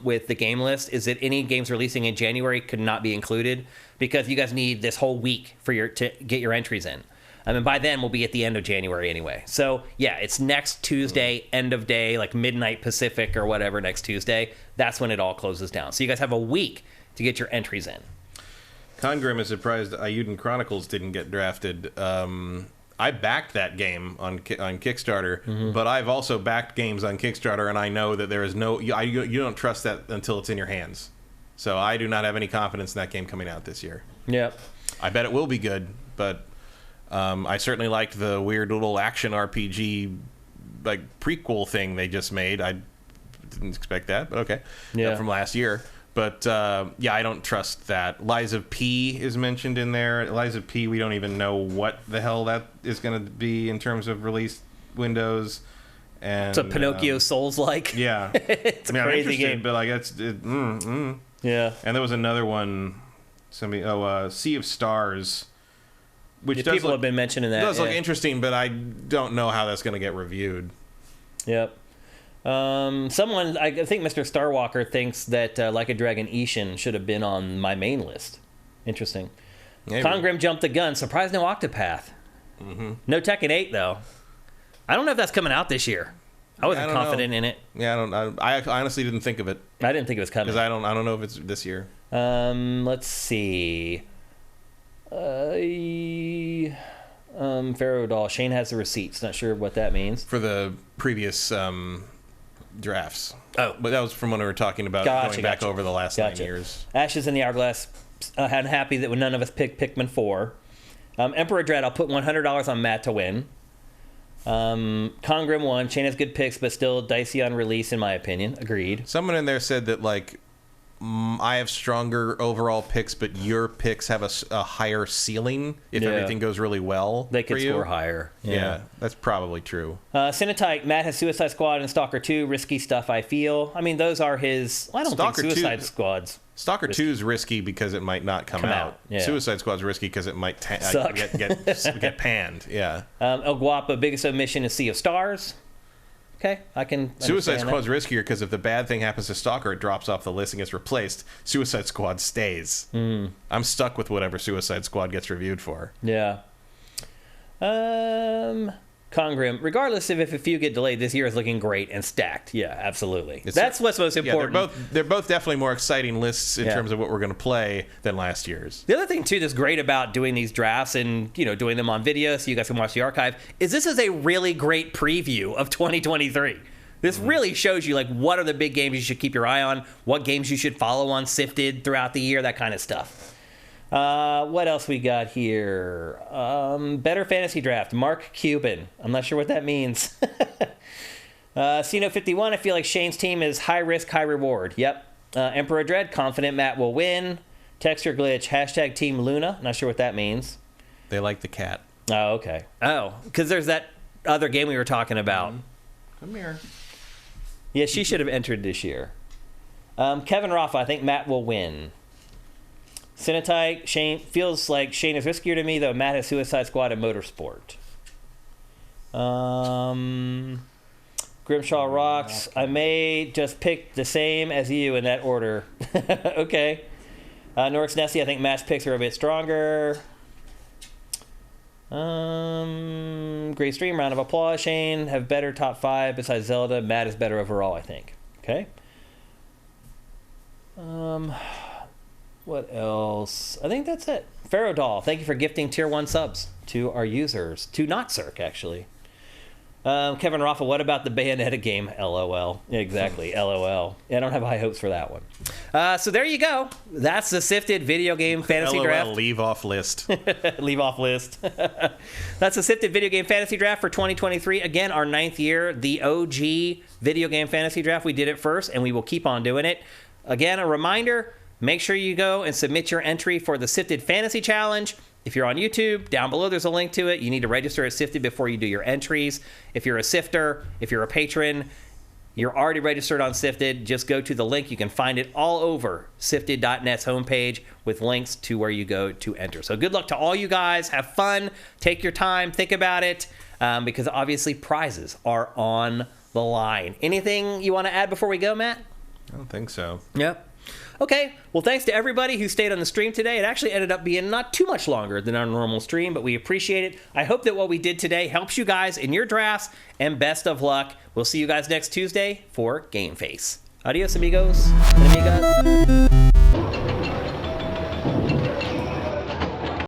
with the game list, is that any games releasing in January could not be included because you guys need this whole week to get your entries in. And by then, we'll be at the end of January anyway. So, yeah, it's next Tuesday, end of day, like midnight Pacific or whatever, next Tuesday. That's when it all closes down. So you guys have a week to get your entries in. Congrim is surprised Ayuden Chronicles didn't get drafted. I backed that game on Kickstarter, but I've also backed games on Kickstarter, and I know that there is you don't trust that until it's in your hands. So I do not have any confidence in that game coming out this year. Yep. I bet it will be good, but I certainly liked the weird little action RPG like prequel thing they just made. I didn't expect that, but okay. Yeah. From last year. But, yeah, I don't trust that. Lies of P is mentioned in there. Lies of P, we don't even know what the hell that is going to be in terms of release windows. And it's a Pinocchio Souls-like. Yeah. It's a crazy game. But, like, Yeah. And there was another one, Sea of Stars, which people have been mentioning that. It does look interesting, but I don't know how that's going to get reviewed. Yep. Someone, I think Mr. Starwalker thinks that Like a Dragon Ishin should have been on my main list. Interesting. Maybe. Congram jumped the gun. Surprised no Octopath. No Tekken 8 though. I don't know if that's coming out this year. I wasn't confident in it. Yeah, I honestly didn't think of it. I didn't think it was coming. Because I don't know if it's this year. Let's see. Pharaoh Doll. Shane has the receipts. Not sure what that means. For the previous drafts. Oh. But that was from when we were talking about going back over the last 9 years. Ashes in the Hourglass. I'm happy that none of us picked Pikmin 4. Emperor Dread, I'll put $100 on Matt to win. Congram won. Shane has good picks, but still dicey on release, in my opinion. Agreed. Someone in there said that, like, I have stronger overall picks, but your picks have a higher ceiling if everything goes really well. They could score higher. Yeah, that's probably true. Cinetite, Matt has Suicide Squad and Stalker 2. Risky stuff, I feel. I mean, those are his... I don't Stalker think Suicide Squad's... Stalker 2 is risky because it might not come out. Yeah. Suicide Squad's risky because it might get panned. Yeah. El Guapo, biggest omission is Sea of Stars. Okay, I can. Suicide Squad's riskier because if the bad thing happens to Stalker, it drops off the list and gets replaced. Suicide Squad stays. I'm stuck with whatever Suicide Squad gets reviewed for. Yeah. Congram, regardless of if a few get delayed, this year is looking great and stacked. Yeah, absolutely. That's what's most important. Yeah, they're both definitely more exciting lists in terms of what we're going to play than last year's. The other thing, too, that's great about doing these drafts and, doing them on video so you guys can watch the archive is this is a really great preview of 2023. This really shows you, like, what are the big games you should keep your eye on, what games you should follow on Sifted throughout the year, that kind of stuff. What else we got here? Better fantasy draft. Mark Cuban. I'm not sure what that means. Cino51. I feel like Shane's team is high risk, high reward. Yep. Emperor Dread. Confident Matt will win. Texture glitch. Hashtag Team Luna. Not sure what that means. They like the cat. Oh, okay. Oh, because there's that other game we were talking about. Come here. Yeah, she should have entered this year. Kevin Rafa. I think Matt will win. Cinetite, Shane feels like Shane is riskier to me, though Matt has Suicide Squad and Motorsport. Grimshaw Rocks, I may just pick the same as you in that order. Okay. Norix Nessie, I think Matt's picks are a bit stronger. Great stream, round of applause. Shane have better top 5 besides Zelda. Matt is better overall, I think. Okay. What else? I think that's it. Pharaoh Doll, thank you for gifting tier 1 subs to our users. To not Cirque, actually. Kevin Rafa, what about the Bayonetta game? LOL. Yeah, exactly. LOL. Yeah, I don't have high hopes for that one. So there you go. That's the Sifted video game fantasy draft. Leave off list. Leave off list. That's the Sifted video game fantasy draft for 2023. Again, our 9th year, the OG video game fantasy draft. We did it first, and we will keep on doing it. Again, a reminder, make sure you go and submit your entry for the Sifted Fantasy Challenge. If you're on YouTube, down below there's a link to it. You need to register at Sifted before you do your entries. If you're a Sifter, if you're a patron, you're already registered on Sifted, just go to the link. You can find it all over Sifted.net's homepage with links to where you go to enter. So good luck to all you guys. Have fun. Take your time. Think about it because obviously prizes are on the line. Anything you want to add before we go, Matt? I don't think so. Yep. Okay, well, thanks to everybody who stayed on the stream today. It actually ended up being not too much longer than our normal stream, but we appreciate it. I hope that what we did today helps you guys in your drafts, and best of luck. We'll see you guys next Tuesday for Game Face. Adios, amigos and amigas.